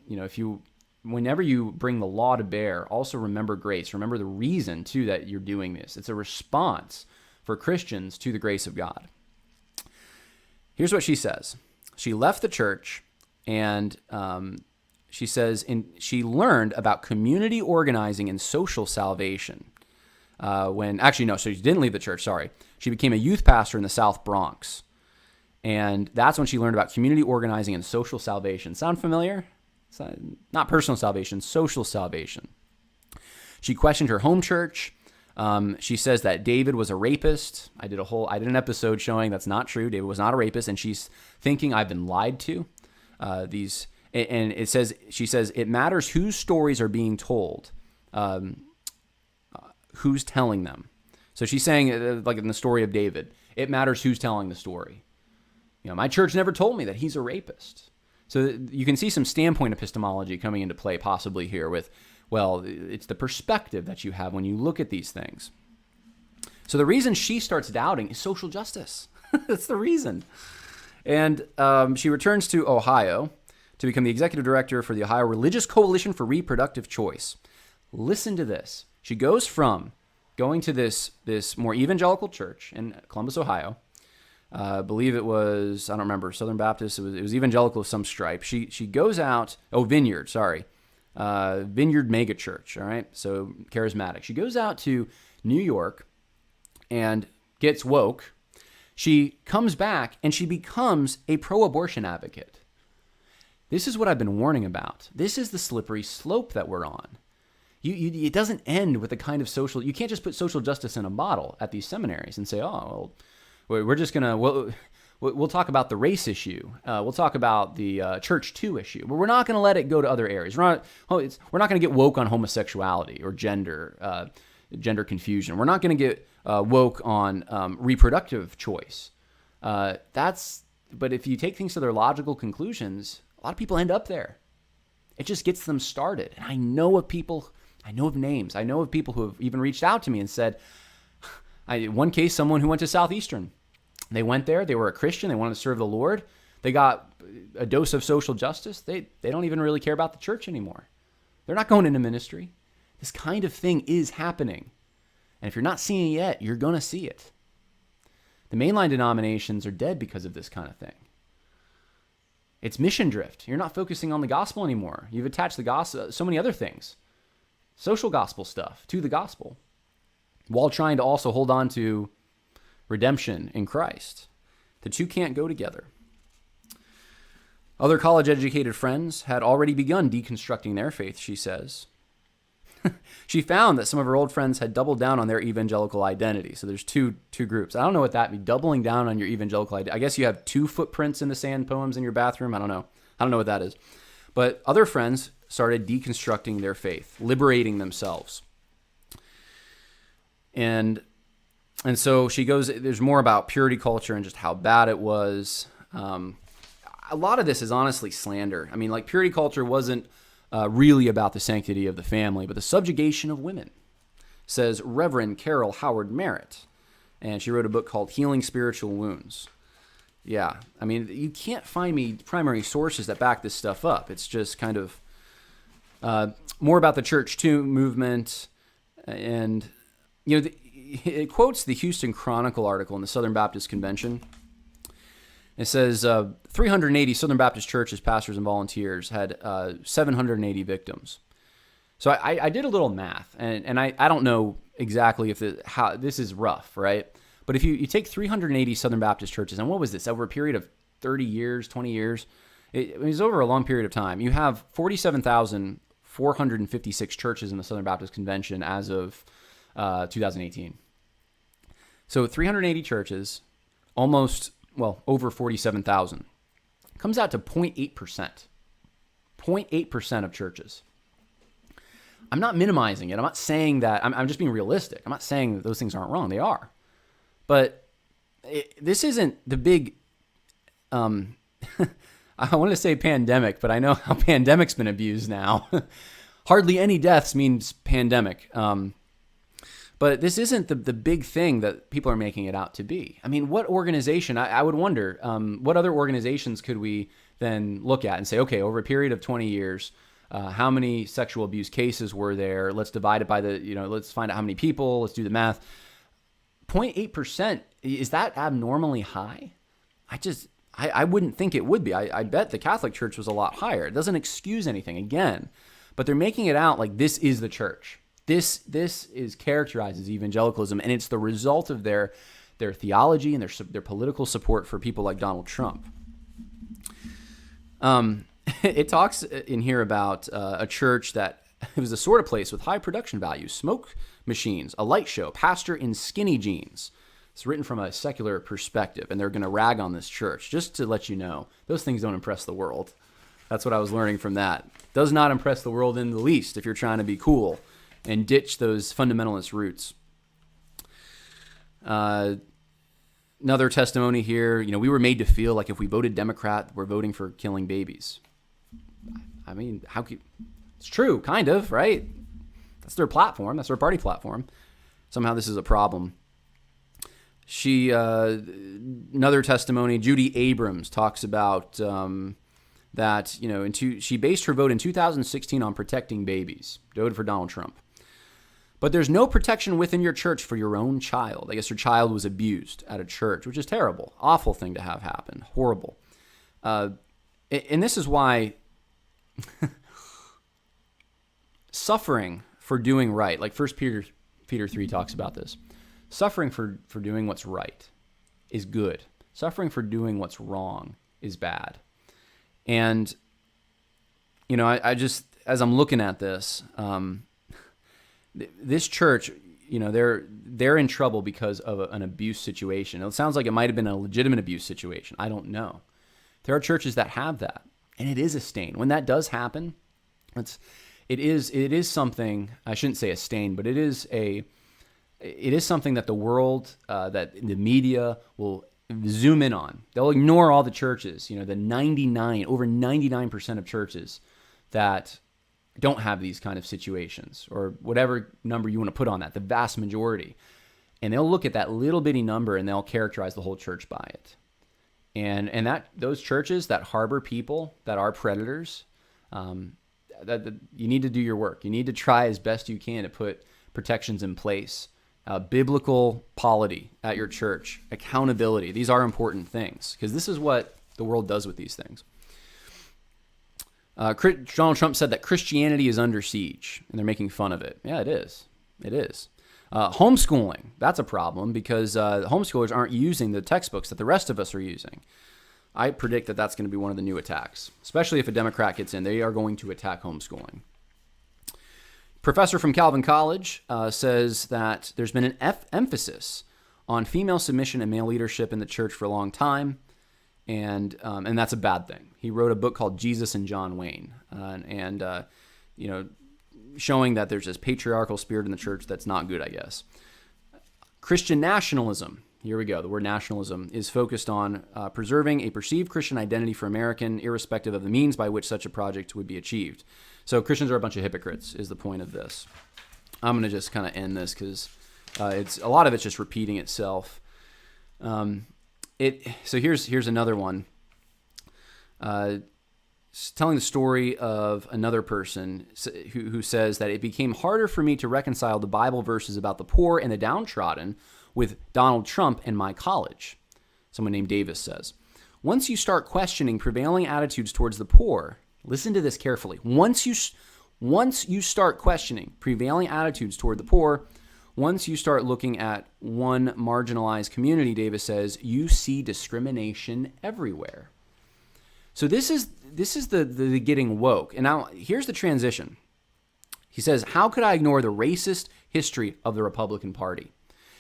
whenever you bring the law to bear, also remember grace. Remember the reason, too, that you're doing this. It's a response for Christians to the grace of God. Here's what she says. She left the church, and she says she learned about community organizing and social salvation. So she didn't leave the church, sorry. She became a youth pastor in the South Bronx. And that's when she learned about community organizing and social salvation. Sound familiar? Not personal salvation, social salvation. She questioned her home church. She says that David was a rapist. I did an episode showing that's not true. David was not a rapist, and she's thinking I've been lied to. And she says it matters whose stories are being told, who's telling them. So she's saying, like in the story of David, it matters who's telling the story. My church never told me that he's a rapist. So you can see some standpoint epistemology coming into play possibly here with, well, it's the perspective that you have when you look at these things. So the reason she starts doubting is social justice. That's the reason. And she returns to Ohio to become the executive director for the Ohio Religious Coalition for Reproductive Choice. Listen to this. She goes from going to this more evangelical church in Columbus, Ohio. I believe it was, I don't remember, Southern Baptist. It was evangelical of some stripe. She goes out, Vineyard, sorry. Vineyard mega church, all right? So charismatic. She goes out to New York and gets woke. She comes back and she becomes a pro-abortion advocate. This is what I've been warning about. This is the slippery slope that we're on. It doesn't end with the kind of social. You can't just put social justice in a bottle at these seminaries and say, oh, well, we're just gonna we'll talk about the race issue. We'll talk about the church too issue, but we're not gonna let it go to other areas. We're not gonna get woke on homosexuality or gender confusion. We're not gonna get woke on reproductive choice. But if you take things to their logical conclusions, a lot of people end up there. It just gets them started. And I know of names. I know of people who have even reached out to me and said, one case, someone who went to Southeastern. They went there. They were a Christian. They wanted to serve the Lord. They got a dose of social justice. They don't even really care about the church anymore. They're not going into ministry. This kind of thing is happening. And if you're not seeing it yet, you're going to see it. The mainline denominations are dead because of this kind of thing. It's mission drift. You're not focusing on the gospel anymore. You've attached the gospel, so many other things, social gospel stuff, to the gospel, while trying to also hold on to redemption in Christ. The two can't go together. Other college-educated friends had already begun deconstructing their faith, she says. She found that some of her old friends had doubled down on their evangelical identity. So there's two groups. I don't know what that means, doubling down on your evangelical identity. I guess you have 2 footprints in the sand poems in your bathroom. I don't know what that is. But other friends started deconstructing their faith, liberating themselves. And so she goes, there's more about purity culture and just how bad it was. A lot of this is honestly slander. I mean, like, purity culture wasn't really about the sanctity of the family, but the subjugation of women, says Reverend Carol Howard Merritt. And she wrote a book called Healing Spiritual Wounds. Yeah, I mean, you can't find me primary sources that back this stuff up. It's just kind of more about the Church Too movement. And, it quotes the Houston Chronicle article in the Southern Baptist Convention. It says 380 Southern Baptist churches, pastors, and volunteers had 780 victims. So I did a little math, and I don't know exactly how this is rough, right? But if you take 380 Southern Baptist churches, and what was this, over a period of 30 years, 20 years? It was over a long period of time. You have 47,456 churches in the Southern Baptist Convention as of 2018. So 380 churches, over 47,000. Comes out to 0.8%. 0.8% of churches. I'm not minimizing it. I'm not saying that. I'm just being realistic. I'm not saying that those things aren't wrong. They are. But this isn't the big, I wanted to say pandemic, but I know how pandemic's been abused now. Hardly any deaths means pandemic. But this isn't the big thing that people are making it out to be. I mean, what organization, I would wonder, what other organizations could we then look at and say, okay, over a period of 20 years, how many sexual abuse cases were there? Let's divide it by let's find out how many people, let's do the math. 0.8%, is that abnormally high? I wouldn't think it would be. I bet the Catholic Church was a lot higher. It doesn't excuse anything, again, but they're making it out like this is the church. This is characterized as evangelicalism, and it's the result of their theology and their political support for people like Donald Trump. It talks in here about a church that it was the sort of place with high production values, smoke machines, a light show, pastor in skinny jeans. It's written from a secular perspective, and they're going to rag on this church. Just to let you know, those things don't impress the world. That's what I was learning from that. Does not impress the world in the least if you're trying to be cool and ditch those fundamentalist roots. Another testimony here, we were made to feel like if we voted Democrat, we're voting for killing babies. I mean, it's true, kind of, right? That's their platform. That's their party platform. Somehow this is a problem. Another testimony, Judy Abrams talks about that, she based her vote in 2016 on protecting babies, voted for Donald Trump. But there's no protection within your church for your own child. I guess your child was abused at a church, which is terrible. Awful thing to have happen. Horrible. And this is why suffering for doing right, like 1 Peter 3 talks about this. Suffering for doing what's right is good. Suffering for doing what's wrong is bad. And, I just, as I'm looking at this, this church, they're in trouble because of an abuse situation. It sounds like it might have been a legitimate abuse situation. I don't know. There are churches that have that, and it is a stain. When that does happen, it is something. I shouldn't say a stain, but it is something that the world, that the media will zoom in on. They'll ignore all the churches. The over 99% of churches that don't have these kind of situations, or whatever number you want to put on that, the vast majority. And they'll look at that little bitty number and they'll characterize the whole church by it. And that those churches that harbor people that are predators, that you need to do your work. You need to try as best you can to put protections in place. Biblical polity at your church, accountability. These are important things because this is what the world does with these things. Donald Trump said that Christianity is under siege, and they're making fun of it. Yeah, it is. It is. Homeschooling, that's a problem because homeschoolers aren't using the textbooks that the rest of us are using. I predict that that's going to be one of the new attacks, especially if a Democrat gets in. They are going to attack homeschooling. Professor from Calvin College says that there's been an emphasis on female submission and male leadership in the church for a long time, and that's a bad thing. He wrote a book called Jesus and John Wayne, showing that there's this patriarchal spirit in the church that's not good, I guess. Christian nationalism, here we go, the word nationalism, is focused on preserving a perceived Christian identity for American, irrespective of the means by which such a project would be achieved. So Christians are a bunch of hypocrites, is the point of this. I'm going to just kind of end this because a lot of it's just repeating itself. So here's another one. Telling the story of another person who says that it became harder for me to reconcile the Bible verses about the poor and the downtrodden with Donald Trump and my college. Someone named Davis says, once you start questioning prevailing attitudes towards the poor, listen to this carefully. Once you start questioning prevailing attitudes toward the poor, once you start looking at one marginalized community, Davis says, you see discrimination everywhere. So this is the getting woke. And now here's the transition. He says, how could I ignore the racist history of the Republican Party?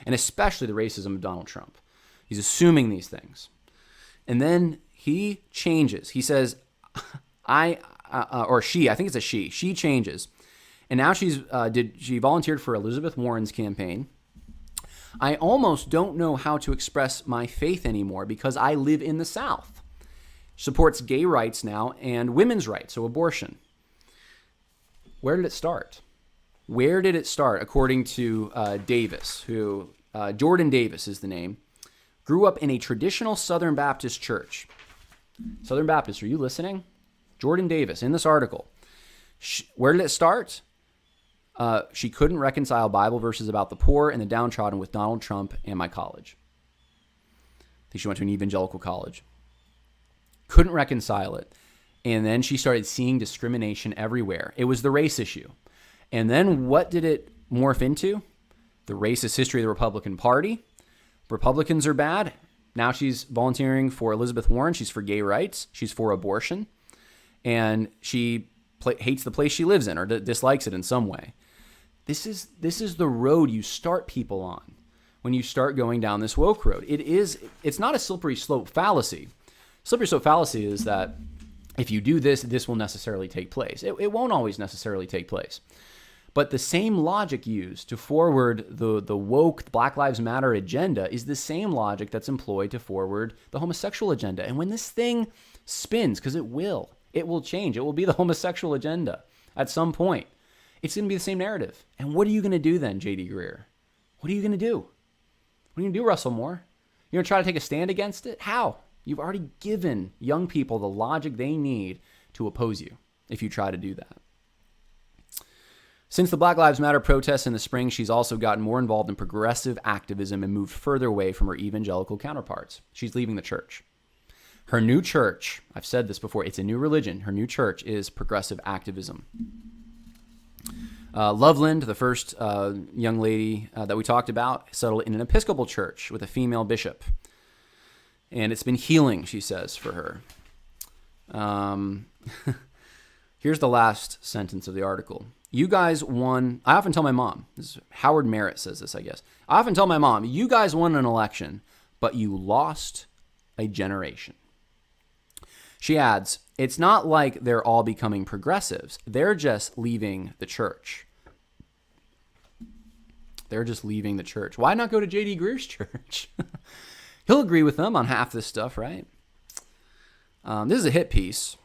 And especially the racism of Donald Trump. He's assuming these things. And then he changes. He says, I think it's a she changes. And now she volunteered for Elizabeth Warren's campaign. I almost don't know how to express my faith anymore because I live in the South. Supports gay rights now and women's rights, so abortion. Where did it start? Where did it start? According to Davis, who Jordan Davis is the name, grew up in a traditional Southern Baptist church. Southern Baptist, are you listening? Jordan Davis, in this article. Where did it start? She couldn't reconcile Bible verses about the poor and the downtrodden with Donald Trump and my college. I think she went to an evangelical college. Couldn't reconcile it. And then she started seeing discrimination everywhere. It was the race issue. And then what did it morph into? The racist history of the Republican Party. Republicans are bad. Now she's volunteering for Elizabeth Warren. She's for gay rights. She's for abortion. And she hates the place she lives in or dislikes it in some way. This is the road you start people on when you start going down this woke road. It's not a slippery slope fallacy. Slippery slope fallacy is that if you do this, this will necessarily take place. It won't always necessarily take place. But the same logic used to forward the woke Black Lives Matter agenda is the same logic that's employed to forward the homosexual agenda. And when this thing spins, because it will change. It will be the homosexual agenda at some point. It's going to be the same narrative. And what are you going to do then, J.D. Greear? What are you going to do? What are you going to do, Russell Moore? You're going to try to take a stand against it? How? You've already given young people the logic they need to oppose you if you try to do that. Since the Black Lives Matter protests in the spring, she's also gotten more involved in progressive activism and moved further away from her evangelical counterparts. She's leaving the church. Her new church, I've said this before, it's a new religion. Her new church is progressive activism. Loveland, the first young lady that we talked about, settled in an Episcopal church with a female bishop. And it's been healing, she says, for her. Here's the last sentence of the article. You guys won. I often tell my mom, this is Howard Merritt says this, I guess. I often tell my mom, you guys won an election, but you lost a generation. She adds, it's not like they're all becoming progressives. They're just leaving the church. They're just leaving the church. Why not go to J.D. Greer's church? He'll agree with them on half this stuff, right? This is a hit piece,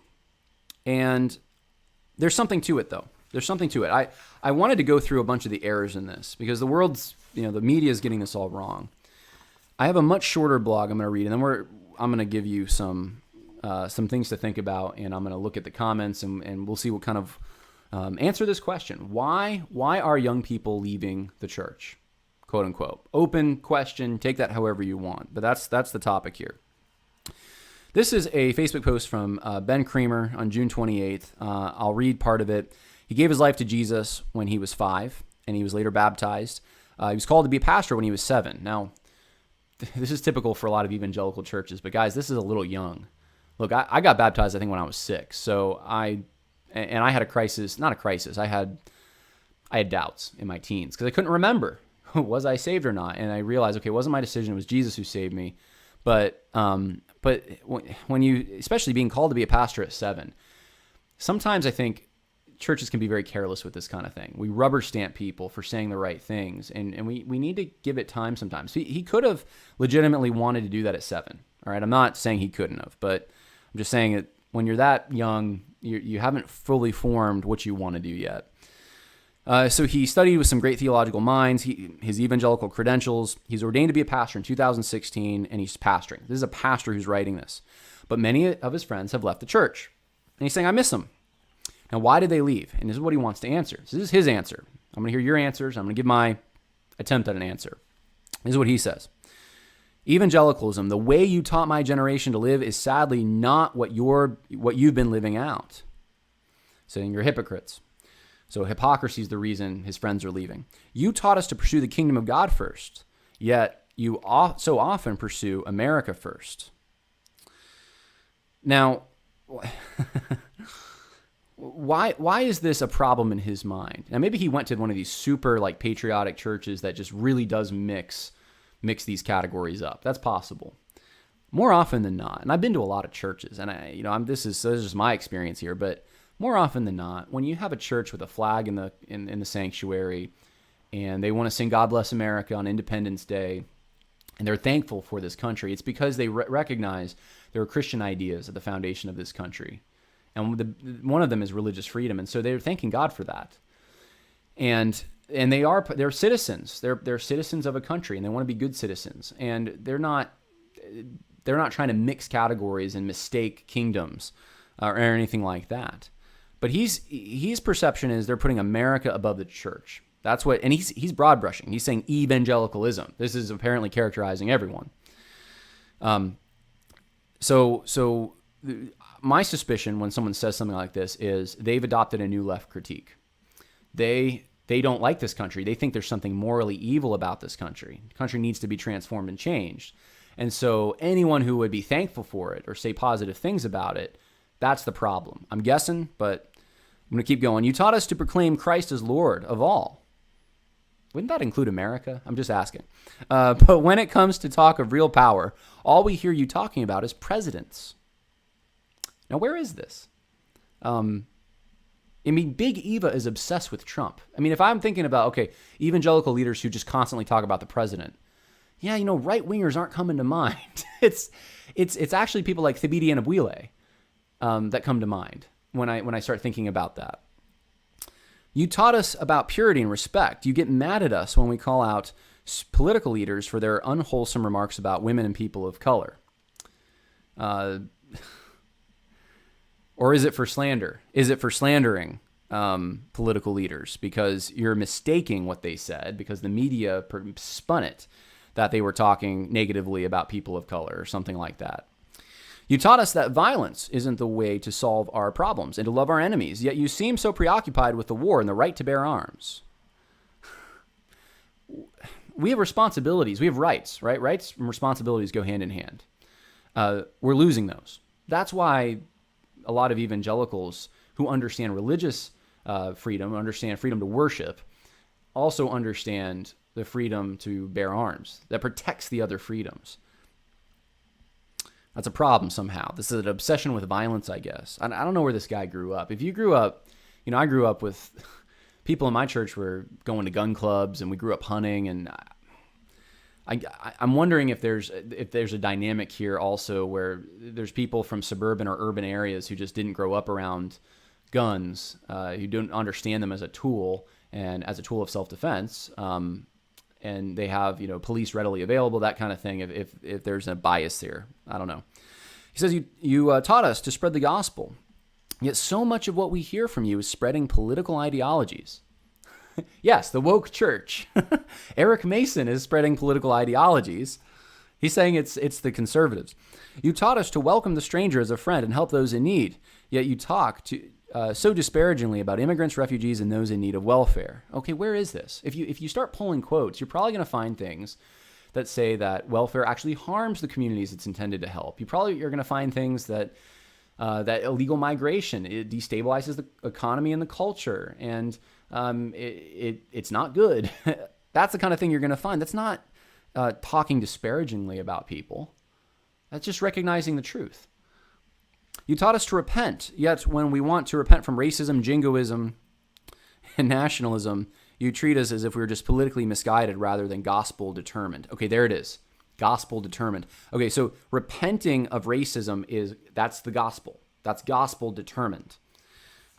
and there's something to it, though. There's something to it. I wanted to go through a bunch of the errors in this because the world's, the media is getting this all wrong. I have a much shorter blog I'm going to read, and then I'm going to give you some things to think about, and I'm going to look at the comments, and we'll see what kind of answer this question. Why are young people leaving the church? Quote unquote. Open question. Take that however you want. But that's the topic here. This is a Facebook post from Ben Creamer on June 28th. I'll read part of it. He gave his life to Jesus when he was 5, and he was later baptized. He was called to be a pastor when he was 7. Now, this is typical for a lot of evangelical churches, but guys, this is a little young. Look, I got baptized, I think, when I was 6. So I had a crisis, not a crisis. I had doubts in my teens because I couldn't remember, was I saved or not? And I realized, okay, it wasn't my decision. It was Jesus who saved me. But when you, especially being called to be a pastor at 7, sometimes I think churches can be very careless with this kind of thing. We rubber stamp people for saying the right things, and we need to give it time sometimes. He could have legitimately wanted to do that at 7. All right, I'm not saying he couldn't have, but I'm just saying that when you're that young, you haven't fully formed what you want to do yet. So he studied with some great theological minds, his evangelical credentials. He's ordained to be a pastor in 2016, and he's pastoring. This is a pastor who's writing this. But many of his friends have left the church. And he's saying, I miss them. Now, why did they leave? And this is what he wants to answer. So this is his answer. I'm going to hear your answers. I'm going to give my attempt at an answer. This is what he says. Evangelicalism, the way you taught my generation to live, is sadly not what you've been living out. Saying you're hypocrites. So hypocrisy is the reason his friends are leaving. You taught us to pursue the kingdom of God first, yet you so often pursue America first. Now, why is this a problem in his mind? Now, maybe he went to one of these super patriotic churches that just really does mix these categories up. That's possible. More often than not, and I've been to a lot of churches, and this is just my experience here, but more often than not, when you have a church with a flag in the sanctuary, and they want to sing "God Bless America" on Independence Day, and they're thankful for this country, it's because they recognize there are Christian ideas at the foundation of this country, and one of them is religious freedom, and so they're thanking God for that, and they're citizens, they're citizens of a country, and they want to be good citizens, and they're not trying to mix categories and mistake kingdoms or anything like that. But his perception is they're putting America above the church. That's what, and he's broad brushing. He's saying evangelicalism. This is apparently characterizing everyone. So my suspicion when someone says something like this is they've adopted a new left critique. They don't like this country. They think there's something morally evil about this country. The country needs to be transformed and changed. And so anyone who would be thankful for it or say positive things about it, that's the problem. I'm guessing, but I'm going to keep going. You taught us to proclaim Christ as Lord of all. Wouldn't that include America? I'm just asking. But when it comes to talk of real power, all we hear you talking about is presidents. Now, where is this? Big Eva is obsessed with Trump. If I'm thinking about, evangelical leaders who just constantly talk about the president, right-wingers aren't coming to mind. It's actually people like Thabiti and Abwile that come to mind when I start thinking about that. You taught us about purity and respect. You get mad at us when we call out political leaders for their unwholesome remarks about women and people of color. Or is it for slander? Is it for slandering political leaders because you're mistaking what they said because the media spun it that they were talking negatively about people of color or something like that? You taught us that violence isn't the way to solve our problems and to love our enemies, yet you seem so preoccupied with the war and the right to bear arms. We have responsibilities. We have rights, right? Rights and responsibilities go hand in hand. We're losing those. That's why a lot of evangelicals who understand religious freedom, understand freedom to worship, also understand the freedom to bear arms that protects the other freedoms. That's a problem somehow. This is an obsession with violence, I guess. I don't know where this guy grew up. If you grew up, I grew up with people in my church were going to gun clubs, and we grew up hunting, and I'm wondering if there's a dynamic here also where there's people from suburban or urban areas who just didn't grow up around guns, who don't understand them as a tool and as a tool of self-defense, and they have police readily available, that kind of thing. If there's a bias here, I don't know. He says you taught us to spread the gospel, yet so much of what we hear from you is spreading political ideologies. Yes, the woke church. Eric Mason is spreading political ideologies. He's saying it's the conservatives. You taught us to welcome the stranger as a friend and help those in need, yet you talk so disparagingly about immigrants, refugees, and those in need of welfare. Okay, where is this? If you start pulling quotes, you're probably going to find things that say that welfare actually harms the communities it's intended to help. You're going to find things that illegal migration, it destabilizes the economy and the culture, and it's not good. That's the kind of thing you're going to find. That's not talking disparagingly about people. That's just recognizing the truth. You taught us to repent, yet when we want to repent from racism, jingoism, and nationalism, you treat us as if we were just politically misguided rather than gospel determined. Okay, there it is. Gospel determined. Okay, so repenting of racism that's the gospel. That's gospel determined.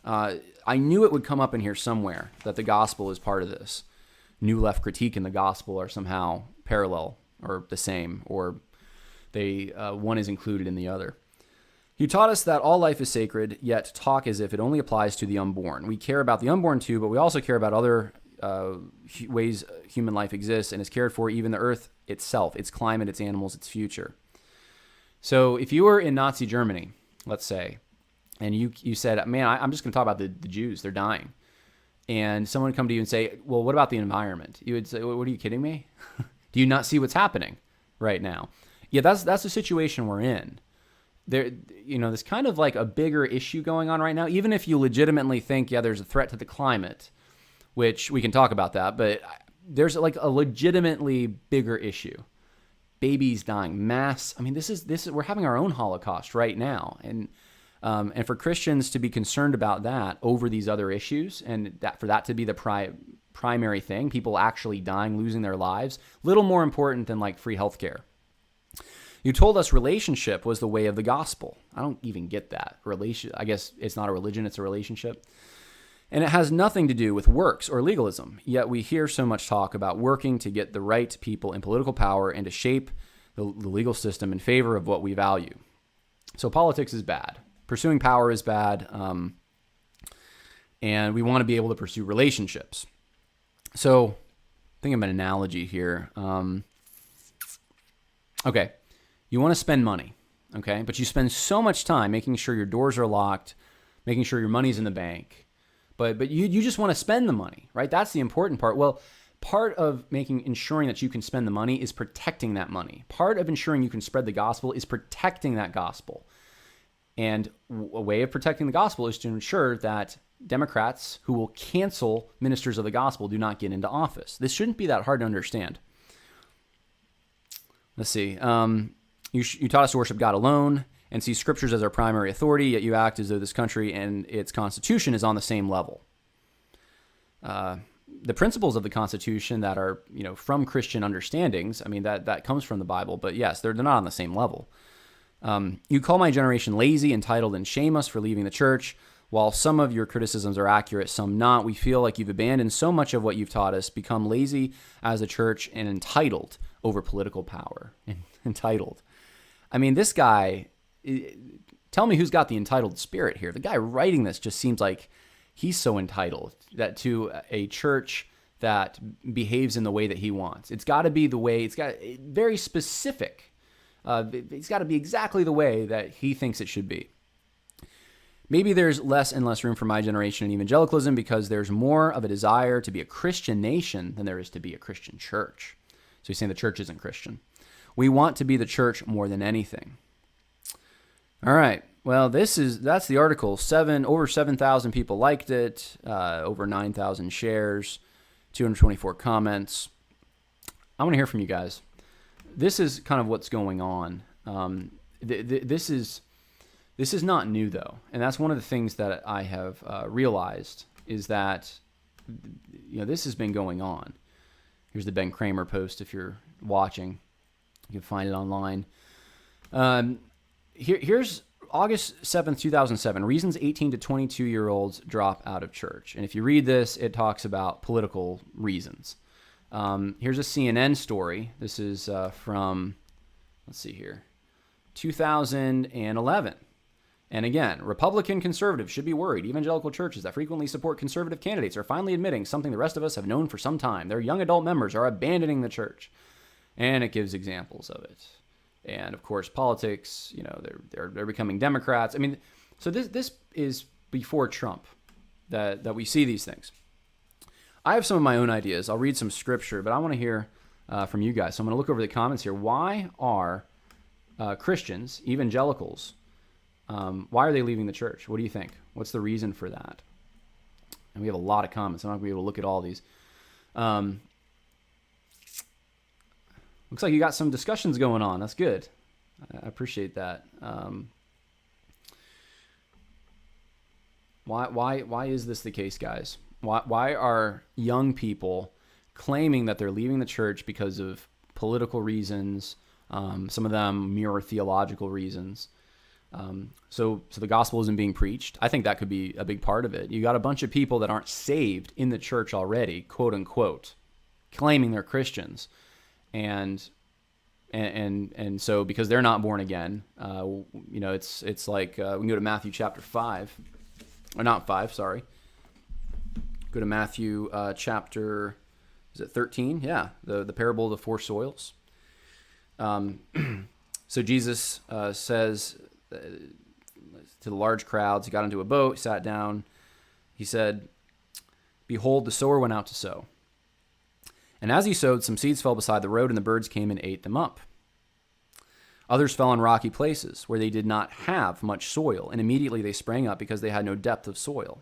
I knew it would come up in here somewhere that the gospel is part of this. New left critique and the gospel are somehow parallel or the same, or one is included in the other. You taught us that all life is sacred, yet talk as if it only applies to the unborn. We care about the unborn too, but we also care about other ways human life exists and is cared for, even the earth itself, its climate, its animals, its future. So if you were in Nazi Germany, let's say, and you said, man, I'm just going to talk about the Jews, they're dying. And someone would come to you and say, well, what about the environment? You would say, what, are you kidding me? Do you not see what's happening right now? Yeah, that's the situation we're in. There's kind of like a bigger issue going on right now, even if you legitimately think, yeah, there's a threat to the climate, which we can talk about that, but there's like a legitimately bigger issue. Babies dying, mass. I mean, this is we're having our own Holocaust right now, and for Christians to be concerned about that over these other issues, and for that to be the primary thing, people actually dying, losing their lives, little more important than like free healthcare. You told us relationship was the way of the gospel. I don't even get that. I guess it's not a religion, it's a relationship. And it has nothing to do with works or legalism. Yet we hear so much talk about working to get the right people in political power and to shape the legal system in favor of what we value. So politics is bad. Pursuing power is bad. And we want to be able to pursue relationships. So think of an analogy here. Okay. You want to spend money, okay? But you spend so much time making sure your doors are locked, making sure your money's in the bank. But you just want to spend the money, right? That's the important part. Well, part of ensuring that you can spend the money is protecting that money. Part of ensuring you can spread the gospel is protecting that gospel. And a way of protecting the gospel is to ensure that Democrats who will cancel ministers of the gospel do not get into office. This shouldn't be that hard to understand. Let's see. You taught us to worship God alone and see scriptures as our primary authority, yet you act as though this country and its constitution is on the same level. The principles of the Constitution that are, from Christian understandings, I mean, that comes from the Bible, but yes, they're not on the same level. You call my generation lazy, entitled, and shame us for leaving the church. While some of your criticisms are accurate, some not, we feel like you've abandoned so much of what you've taught us, become lazy as a church, and entitled over political power. Entitled. I mean, this guy, tell me who's got the entitled spirit here. The guy writing this just seems like he's so entitled that to a church that behaves in the way that he wants. It's got to be the way, it's got very specific. It's got to be exactly the way that he thinks it should be. Maybe there's less and less room for my generation in evangelicalism because there's more of a desire to be a Christian nation than there is to be a Christian church. So he's saying the church isn't Christian. We want to be the church more than anything. All right. Well, that's the article. Over 7,000 people liked it, over 9,000 shares, 224 comments. I want to hear from you guys. This is kind of what's going on. This is not new, though, and that's one of the things that I have realized is that this has been going on. Here's the Ben Kramer post if you're watching. You can find it online. Here's August 7th, 2007, reasons 18 to 22-year-olds drop out of church. And if you read this, it talks about political reasons. Here's a CNN story. This is from, let's see here, 2011. And again, Republican conservatives should be worried. Evangelical churches that frequently support conservative candidates are finally admitting something the rest of us have known for some time. Their young adult members are abandoning the church. And it gives examples of it. And of course, politics, they're becoming Democrats. I mean, so this is before Trump that we see these things. I have some of my own ideas. I'll read some scripture, but I want to hear from you guys. So I'm going to look over the comments here. Why are Christians, evangelicals, why are they leaving the church? What do you think? What's the reason for that? And we have a lot of comments. I'm not going to be able to look at all these. Looks like you got some discussions going on. That's good. I appreciate that. Why is this the case, guys? Why are young people claiming that they're leaving the church because of political reasons? Some of them mere theological reasons. So the gospel isn't being preached. I think that could be a big part of it. You got a bunch of people that aren't saved in the church already, quote unquote, claiming they're Christians. And so because they're not born again, it's like we can go to Matthew chapter 5, or not 5, sorry. Go to Matthew chapter, is it 13? Yeah, the parable of the four soils. So Jesus says to the large crowds, he got into a boat, sat down. He said, "Behold, the sower went out to sow. And as he sowed, some seeds fell beside the road, and the birds came and ate them up. Others fell on rocky places, where they did not have much soil, and immediately they sprang up because they had no depth of soil."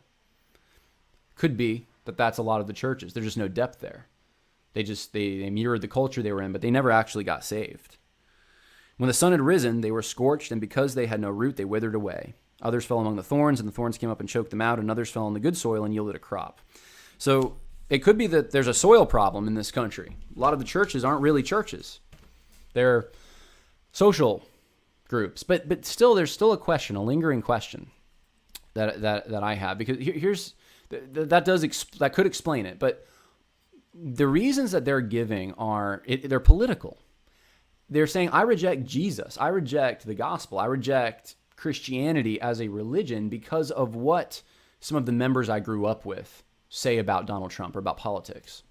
Could be that that's a lot of the churches. There's just no depth there. They mirrored the culture they were in, but they never actually got saved. When the sun had risen, they were scorched, and because they had no root, they withered away. Others fell among the thorns, and the thorns came up and choked them out, and others fell on the good soil and yielded a crop. So it could be that there's a soil problem in this country. A lot of the churches aren't really churches. They're social groups. But still, there's still a question, a lingering question that I have. Because that could explain it. But the reasons that they're giving they're political. They're saying, I reject Jesus. I reject the gospel. I reject Christianity as a religion because of what some of the members I grew up with say about Donald Trump or about politics.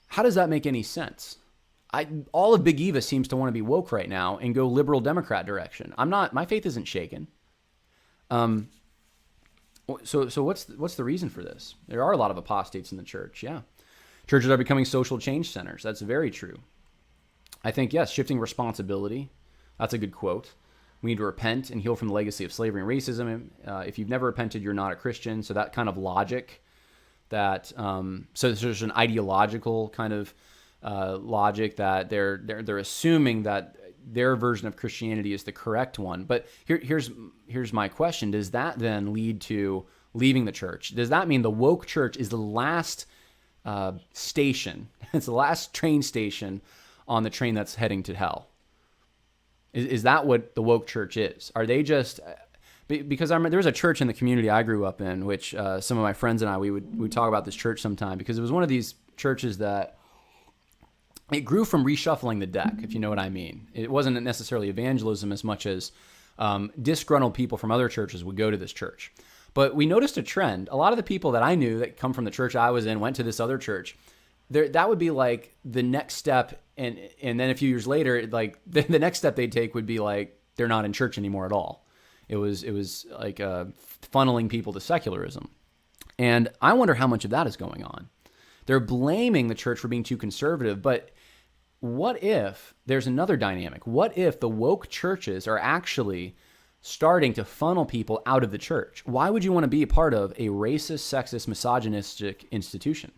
How does that make any sense? All of Big Eva seems to want to be woke right now and go liberal Democrat direction. My faith isn't shaken. So what's the reason for this? There are a lot of apostates in the church. Yeah. Churches are becoming social change centers. That's very true. I think, yes, shifting responsibility. That's a good quote. We need to repent and heal from the legacy of slavery and racism. If you've never repented, you're not a Christian. So that kind of logic that, so there's an ideological kind of logic that they're assuming that their version of Christianity is the correct one. But here's my question. Does that then lead to leaving the church? Does that mean the woke church is the last station? It's the last train station on the train that's heading to hell? Is that what the woke church is? Are they just... Because there was a church in the community I grew up in, which some of my friends and I, we would talk about this church sometime, because it was one of these churches that it grew from reshuffling the deck, if you know what I mean. It wasn't necessarily evangelism as much as disgruntled people from other churches would go to this church. But we noticed a trend. A lot of the people that I knew that come from the church I was in went to this other church. That would be like the next step, and then a few years later, like the next step they'd take would be like they're not in church anymore at all. It was like funneling people to secularism. And I wonder how much of that is going on. They're blaming the church for being too conservative, but what if there's another dynamic? What if the woke churches are actually starting to funnel people out of the church. Why would you want to be a part of a racist, sexist, misogynistic institution?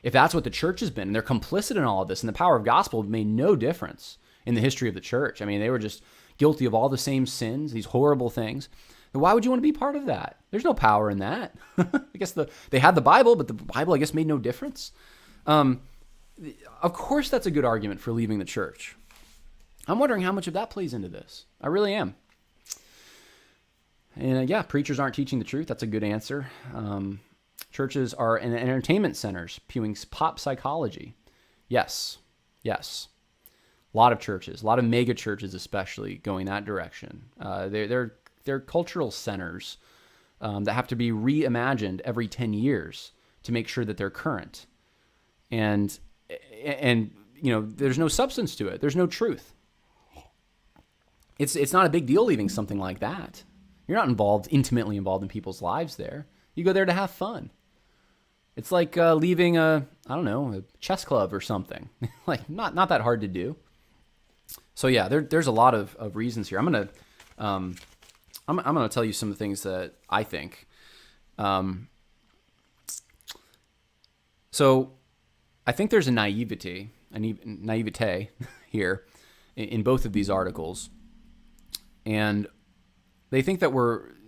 If that's what the church has been, and they're complicit in all of this, and the power of gospel made no difference in the history of the church. I mean, they were just guilty of all the same sins, these horrible things. Then why would you want to be part of that? There's no power in that. I guess they had the Bible, but the Bible, I guess, made no difference. Of course, that's a good argument for leaving the church. I'm wondering how much of that plays into this. I really am. And yeah, preachers aren't teaching the truth. That's a good answer. Churches are in entertainment centers spewing pop psychology. Yes. A lot of churches, a lot of mega churches especially, going that direction. They're cultural centers that have to be reimagined every 10 years to make sure that they're current. And there's no substance to it. There's no truth. It's not a big deal leaving something like that. You're not intimately involved in people's lives there. You go there to have fun. It's like leaving a chess club or something. Like not that hard to do. So yeah, there's a lot of reasons here. I'm gonna tell you some of the things that I think. So I think there's a naivete here in both of these articles, and they think that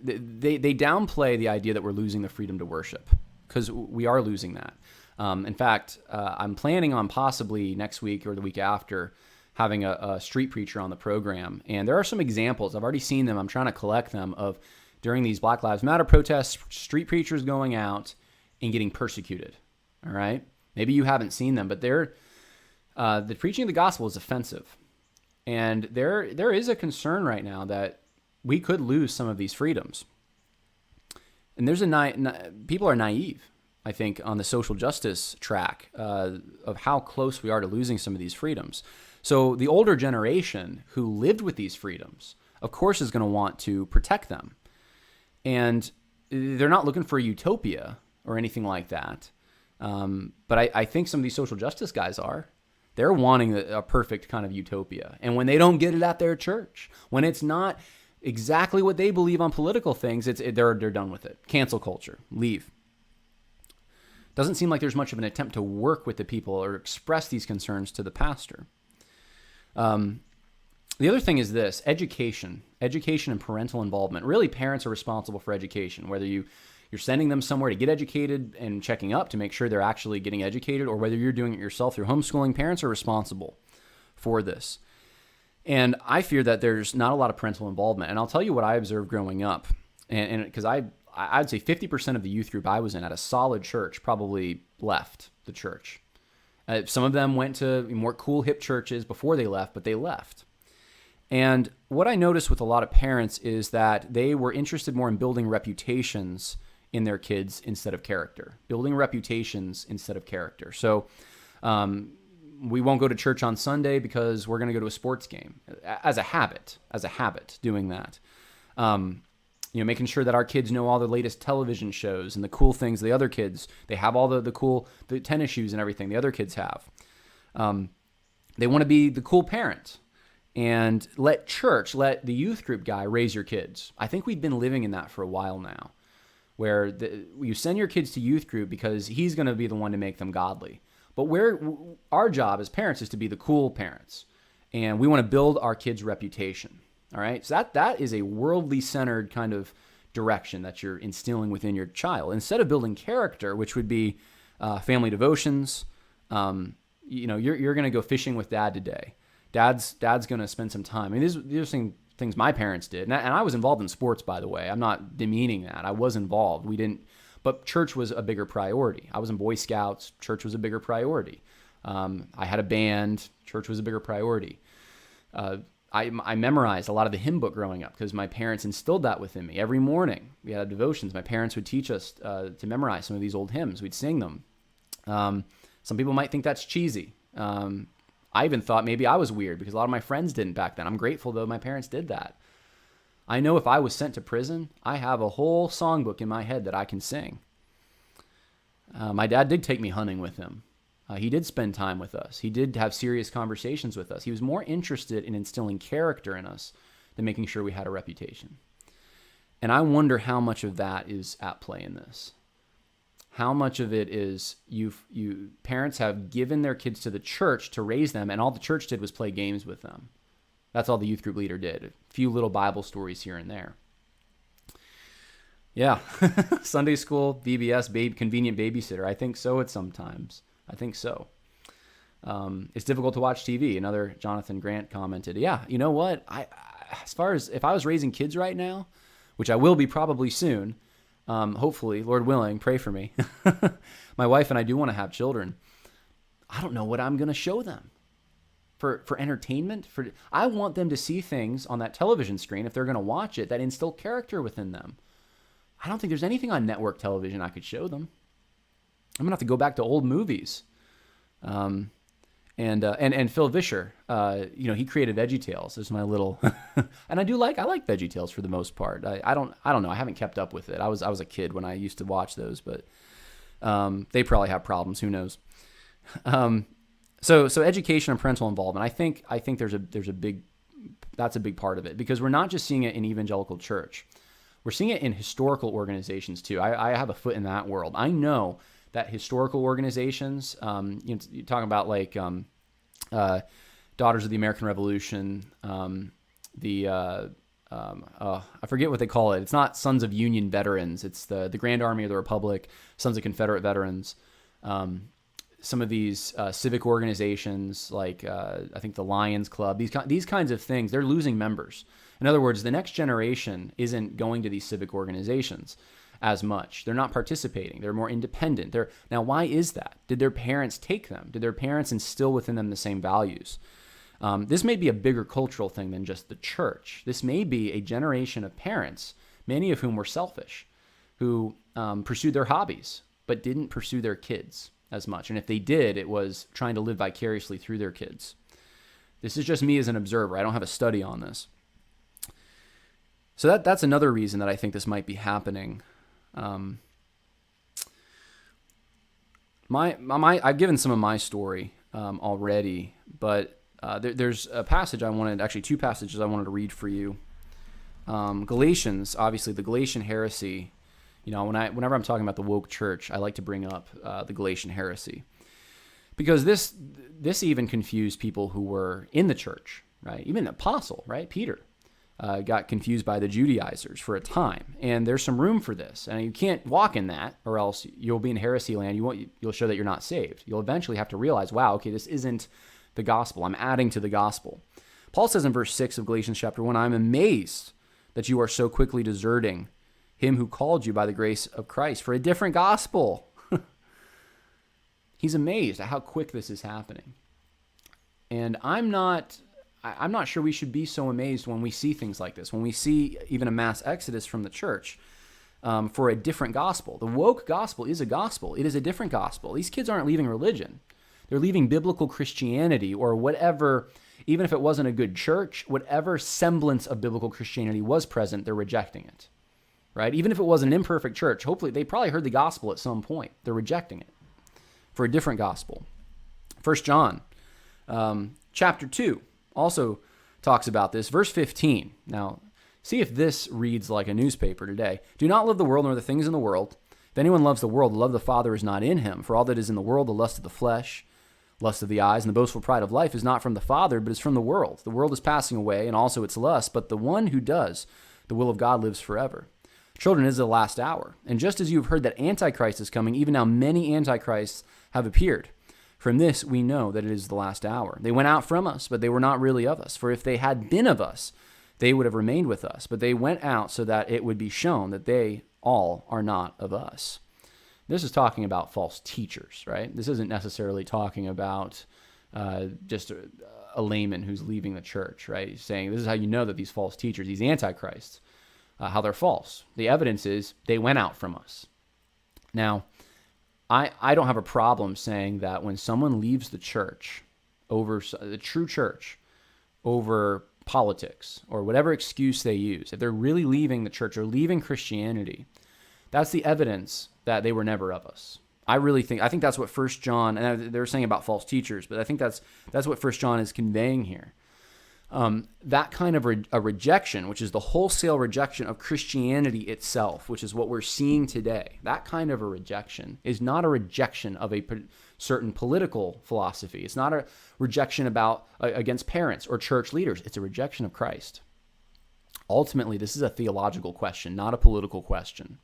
they downplay the idea that we're losing the freedom to worship, because we are losing that. In fact, I'm planning on possibly next week or the week after having a street preacher on the program. And there are some examples. I've already seen them. I'm trying to collect them of during these Black Lives Matter protests, street preachers going out and getting persecuted. All right. Maybe you haven't seen them, but the preaching of the gospel is offensive. And there is a concern right now that we could lose some of these freedoms. And there's people are naive, I think, on the social justice track of how close we are to losing some of these freedoms. So the older generation who lived with these freedoms, of course, is going to want to protect them. And they're not looking for a utopia or anything like that. But I think some of these social justice guys are. They're wanting a perfect kind of utopia. And when they don't get it at their church, when it's not exactly what they believe on political things, they're done with it. Cancel culture. Leave. Doesn't seem like there's much of an attempt to work with the people or express these concerns to the pastor. The other thing is this: education and parental involvement. Really, parents are responsible for education, whether you're sending them somewhere to get educated and checking up to make sure they're actually getting educated, or whether you're doing it yourself through homeschooling. Parents are responsible for this. And I fear that there's not a lot of parental involvement. And I'll tell you what I observed growing up. And because I'd say 50% of the youth group I was in at a solid church probably left the church. Some of them went to more cool, hip churches before they left, but they left. And what I noticed with a lot of parents is that they were interested more in building reputations in their kids instead of character. Building reputations instead of character. So we won't go to church on Sunday because we're going to go to a sports game. As a habit, doing that. Making sure that our kids know all the latest television shows and the cool things the other kids, they have all the cool tennis shoes and everything the other kids have. They want to be the cool parent and let the youth group guy raise your kids. I think we've been living in that for a while now, where you send your kids to youth group because he's going to be the one to make them godly. But our job as parents is to be the cool parents, and we want to build our kids' reputation. All right, so that is a worldly centered kind of direction that you're instilling within your child instead of building character, which would be family devotions. You're going to go fishing with dad today. Dad's going to spend some time. I mean, these are things my parents did, and I was involved in sports, by the way. I'm not demeaning that. I was involved. But church was a bigger priority. I was in Boy Scouts. Church was a bigger priority. I had a band. Church was a bigger priority. I memorized a lot of the hymn book growing up because my parents instilled that within me. Every morning we had devotions. My parents would teach us to memorize some of these old hymns. We'd sing them. Some people might think that's cheesy. I even thought maybe I was weird because a lot of my friends didn't back then. I'm grateful, though, my parents did that. I know if I was sent to prison, I have a whole songbook in my head that I can sing. My dad did take me hunting with him. He did spend time with us. He did have serious conversations with us. He was more interested in instilling character in us than making sure we had a reputation. And I wonder how much of that is at play in this. How much of it is parents have given their kids to the church to raise them, and all the church did was play games with them. That's all the youth group leader did. A few little Bible stories here and there. Yeah, Sunday school, VBS, convenient babysitter. I think so at sometimes. I think so. It's difficult to watch TV. Another Jonathan Grant commented, yeah, you know what? As far as if I was raising kids right now, which I will be probably soon, hopefully, Lord willing, pray for me. My wife and I do want to have children. I don't know what I'm going to show them for entertainment. I want them to see things on that television screen, if they're going to watch it, that instill character within them. I don't think there's anything on network television I could show them. I'm going to have to go back to old movies. And Phil Vischer, he created VeggieTales. There's my little, and I like VeggieTales for the most part. I don't know. I haven't kept up with it. I was a kid when I used to watch those, but they probably have problems. Who knows? So education and parental involvement. I think that's a big part of it, because we're not just seeing it in evangelical church. We're seeing it in historical organizations too. I have a foot in that world. I know that historical organizations, you're talking about like Daughters of the American Revolution, I forget what they call it. It's not Sons of Union Veterans. It's the Grand Army of the Republic, Sons of Confederate Veterans. Some of these civic organizations, like I think the Lions Club, these kinds of things, they're losing members. In other words, the next generation isn't going to these civic organizations as much. They're not participating. They're more independent. Now, why is that? Did their parents take them? Did their parents instill within them the same values? This may be a bigger cultural thing than just the church. This may be a generation of parents, many of whom were selfish, who pursued their hobbies, but didn't pursue their kids as much. And if they did, it was trying to live vicariously through their kids. This is just me as an observer. I don't have a study on this. So that's another reason that I think this might be happening. I've given some of my story already, but there's a passage two passages I wanted to read for you. Galatians, obviously the Galatian heresy. Whenever I'm talking about the woke church, I like to bring up the Galatian heresy, because this even confused people who were in the church, right? Even the apostle, right? Peter. Got confused by the Judaizers for a time, and there's some room for this, and you can't walk in that, or else you'll be in heresy land. You'll show that you're not saved. You'll eventually have to realize, wow, okay, this isn't the gospel. I'm adding to the gospel. Paul says in verse 6 of Galatians chapter 1, I'm amazed that you are so quickly deserting him who called you by the grace of Christ for a different gospel. He's amazed at how quick this is happening, and I'm not sure we should be so amazed when we see things like this, when we see even a mass exodus from the church for a different gospel. The woke gospel is a gospel. It is a different gospel. These kids aren't leaving religion. They're leaving biblical Christianity, or whatever, even if it wasn't a good church, whatever semblance of biblical Christianity was present, they're rejecting it, right? Even if it was an imperfect church, hopefully they probably heard the gospel at some point. They're rejecting it for a different gospel. 1 John chapter 2. Also talks about this. Verse 15. Now, see if this reads like a newspaper today. Do not love the world nor the things in the world. If anyone loves the world, the love of the Father is not in him. For all that is in the world, the lust of the flesh, lust of the eyes, and the boastful pride of life is not from the Father, but is from the world. The world is passing away, and also its lust, but the one who does the will of God lives forever. Children, it is the last hour. And just as you have heard that Antichrist is coming, even now many Antichrists have appeared. From this we know that it is the last hour. They went out from us, but they were not really of us. For if they had been of us, they would have remained with us. But they went out so that it would be shown that they all are not of us. This is talking about false teachers, right? This isn't necessarily talking about just a layman who's leaving the church, right? He's saying this is how you know that these false teachers, these antichrists, how they're false. The evidence is they went out from us. Now, I don't have a problem saying that when someone leaves the church, over the true church, over politics or whatever excuse they use, if they're really leaving the church or leaving Christianity, that's the evidence that they were never of us. I think that's what 1 John, and they're saying about false teachers, but I think that's what 1 John is conveying here. that kind of a rejection, which is the wholesale rejection of Christianity itself, which is what we're seeing today, that kind of a rejection is not a rejection of a certain political philosophy. It's not a rejection against parents or church leaders. It's a rejection of Christ. Ultimately, this is a theological question, not a political question.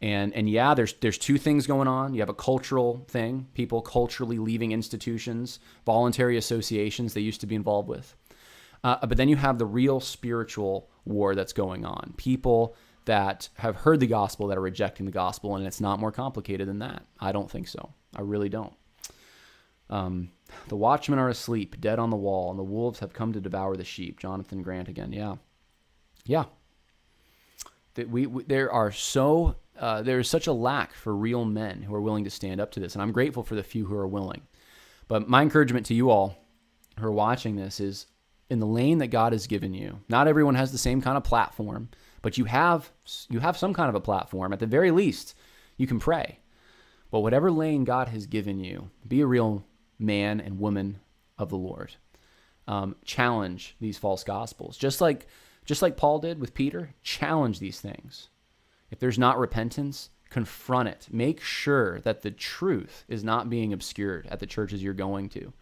And yeah, there's two things going on. You have a cultural thing, people culturally leaving institutions, voluntary associations they used to be involved with. But then you have the real spiritual war that's going on. People that have heard the gospel that are rejecting the gospel, and it's not more complicated than that. I don't think so. I really don't. The watchmen are asleep, dead on the wall, and the wolves have come to devour the sheep. Jonathan Grant again. Yeah. There is such a lack for real men who are willing to stand up to this, and I'm grateful for the few who are willing. But my encouragement to you all who are watching this is, in the lane that God has given you, not everyone has the same kind of platform, but you have some kind of a platform. At the very least, you can pray. But whatever lane God has given you, be a real man and woman of the Lord. Challenge these false gospels. Just like Paul did with Peter, challenge these things. If there's not repentance, confront it. Make sure that the truth is not being obscured at the churches you're going to.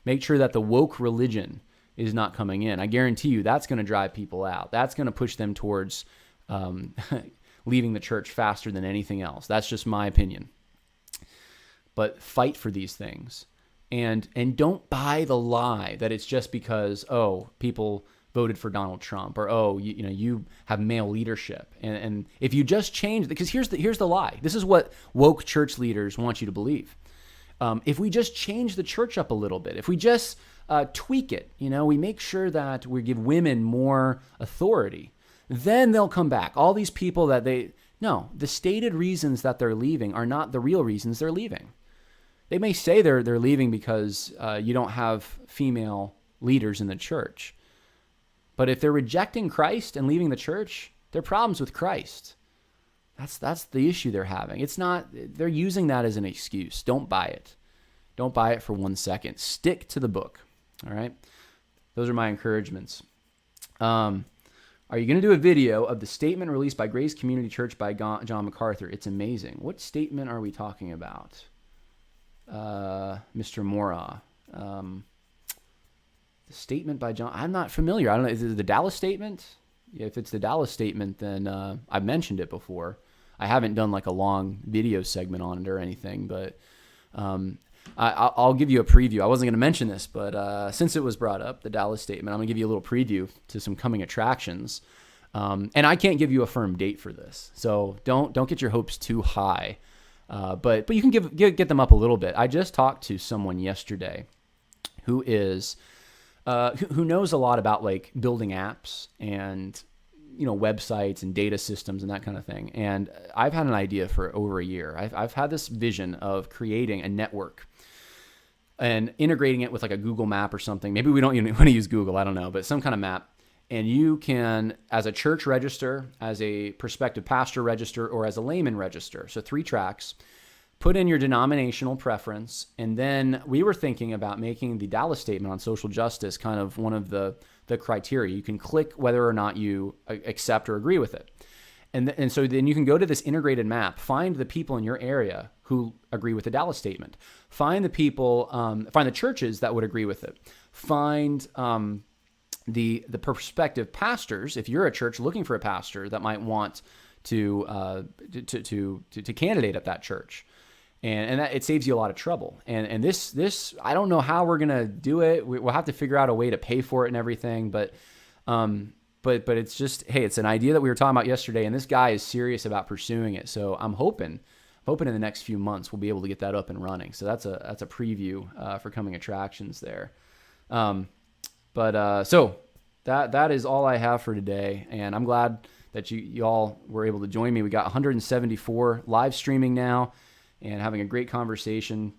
Make sure that the woke religion is not coming in. I guarantee you that's going to drive people out. That's going to push them towards leaving the church faster than anything else. That's just my opinion. But fight for these things. And don't buy the lie that it's just because, people voted for Donald Trump, or you have male leadership, and if you just change, because here's the lie. This is what woke church leaders want you to believe. If we just change the church up a little bit, if we just tweak it, we make sure that we give women more authority, then they'll come back. All these people the stated reasons that they're leaving are not the real reasons they're leaving. They may say they're leaving because you don't have female leaders in the church. But if they're rejecting Christ and leaving the church, there are problems with Christ. That's the issue they're having. It's not, they're using that as an excuse. Don't buy it. Don't buy it for 1 second. Stick to the book. All right? Those are my encouragements. Are you going to do a video of the statement released by Grace Community Church by John Mcarthur? It's amazing. What statement are we talking about? Mr. Mora. The statement by John, I'm not familiar. I don't know. Is it the Dallas statement? Yeah, if it's the Dallas statement, then I've mentioned it before. I haven't done like a long video segment on it or anything, but I'll give you a preview. I wasn't going to mention this, but since it was brought up, the Dallas statement, I'm going to give you a little preview to some coming attractions. And I can't give you a firm date for this, so don't get your hopes too high. But you can get them up a little bit. I just talked to someone yesterday who knows a lot about like building apps and websites and data systems and that kind of thing. And I've had an idea for over a year. I've had this vision of creating a network and integrating it with like a Google map or something. Maybe we don't even want to use Google, I don't know, but some kind of map. And you can, as a church, register, as a prospective pastor, register, or as a layman, register. So 3 tracks. Put in your denominational preference, and then we were thinking about making the Dallas statement on social justice kind of one of the criteria. You can click whether or not you accept or agree with it. And so then you can go to this integrated map, find the people in your area who agree with the Dallas statement, find the people, find the churches that would agree with it, find the prospective pastors, if you're a church looking for a pastor that might want to candidate at that church. And that, it saves you a lot of trouble. And this I don't know how we're gonna do it. We'll have to figure out a way to pay for it and everything. But it's just, hey, it's an idea that we were talking about yesterday, and this guy is serious about pursuing it. So I'm hoping in the next few months we'll be able to get that up and running. So that's a preview for coming attractions there. So that is all I have for today, and I'm glad that you all were able to join me. We got 174 live streaming now, and having a great conversation.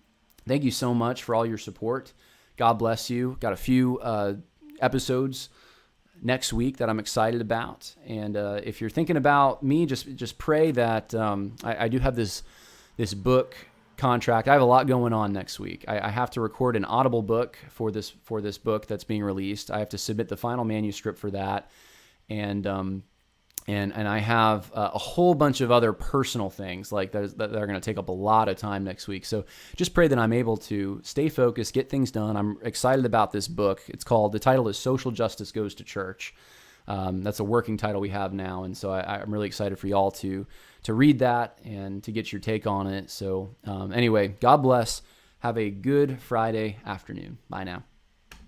Thank you so much for all your support. God bless you. Got a few episodes next week that I'm excited about. And if you're thinking about me, just pray that I do have this book contract. I have a lot going on next week. I have to record an Audible book for this book that's being released. I have to submit the final manuscript for that, and I have a whole bunch of other personal things like that are going to take up a lot of time next week. So just pray that I'm able to stay focused, get things done. I'm excited about this book. The title is Social Justice Goes to Church. That's a working title we have now, and so I'm really excited for y'all to read that and to get your take on it. So anyway, God bless. Have a good Friday afternoon. Bye now.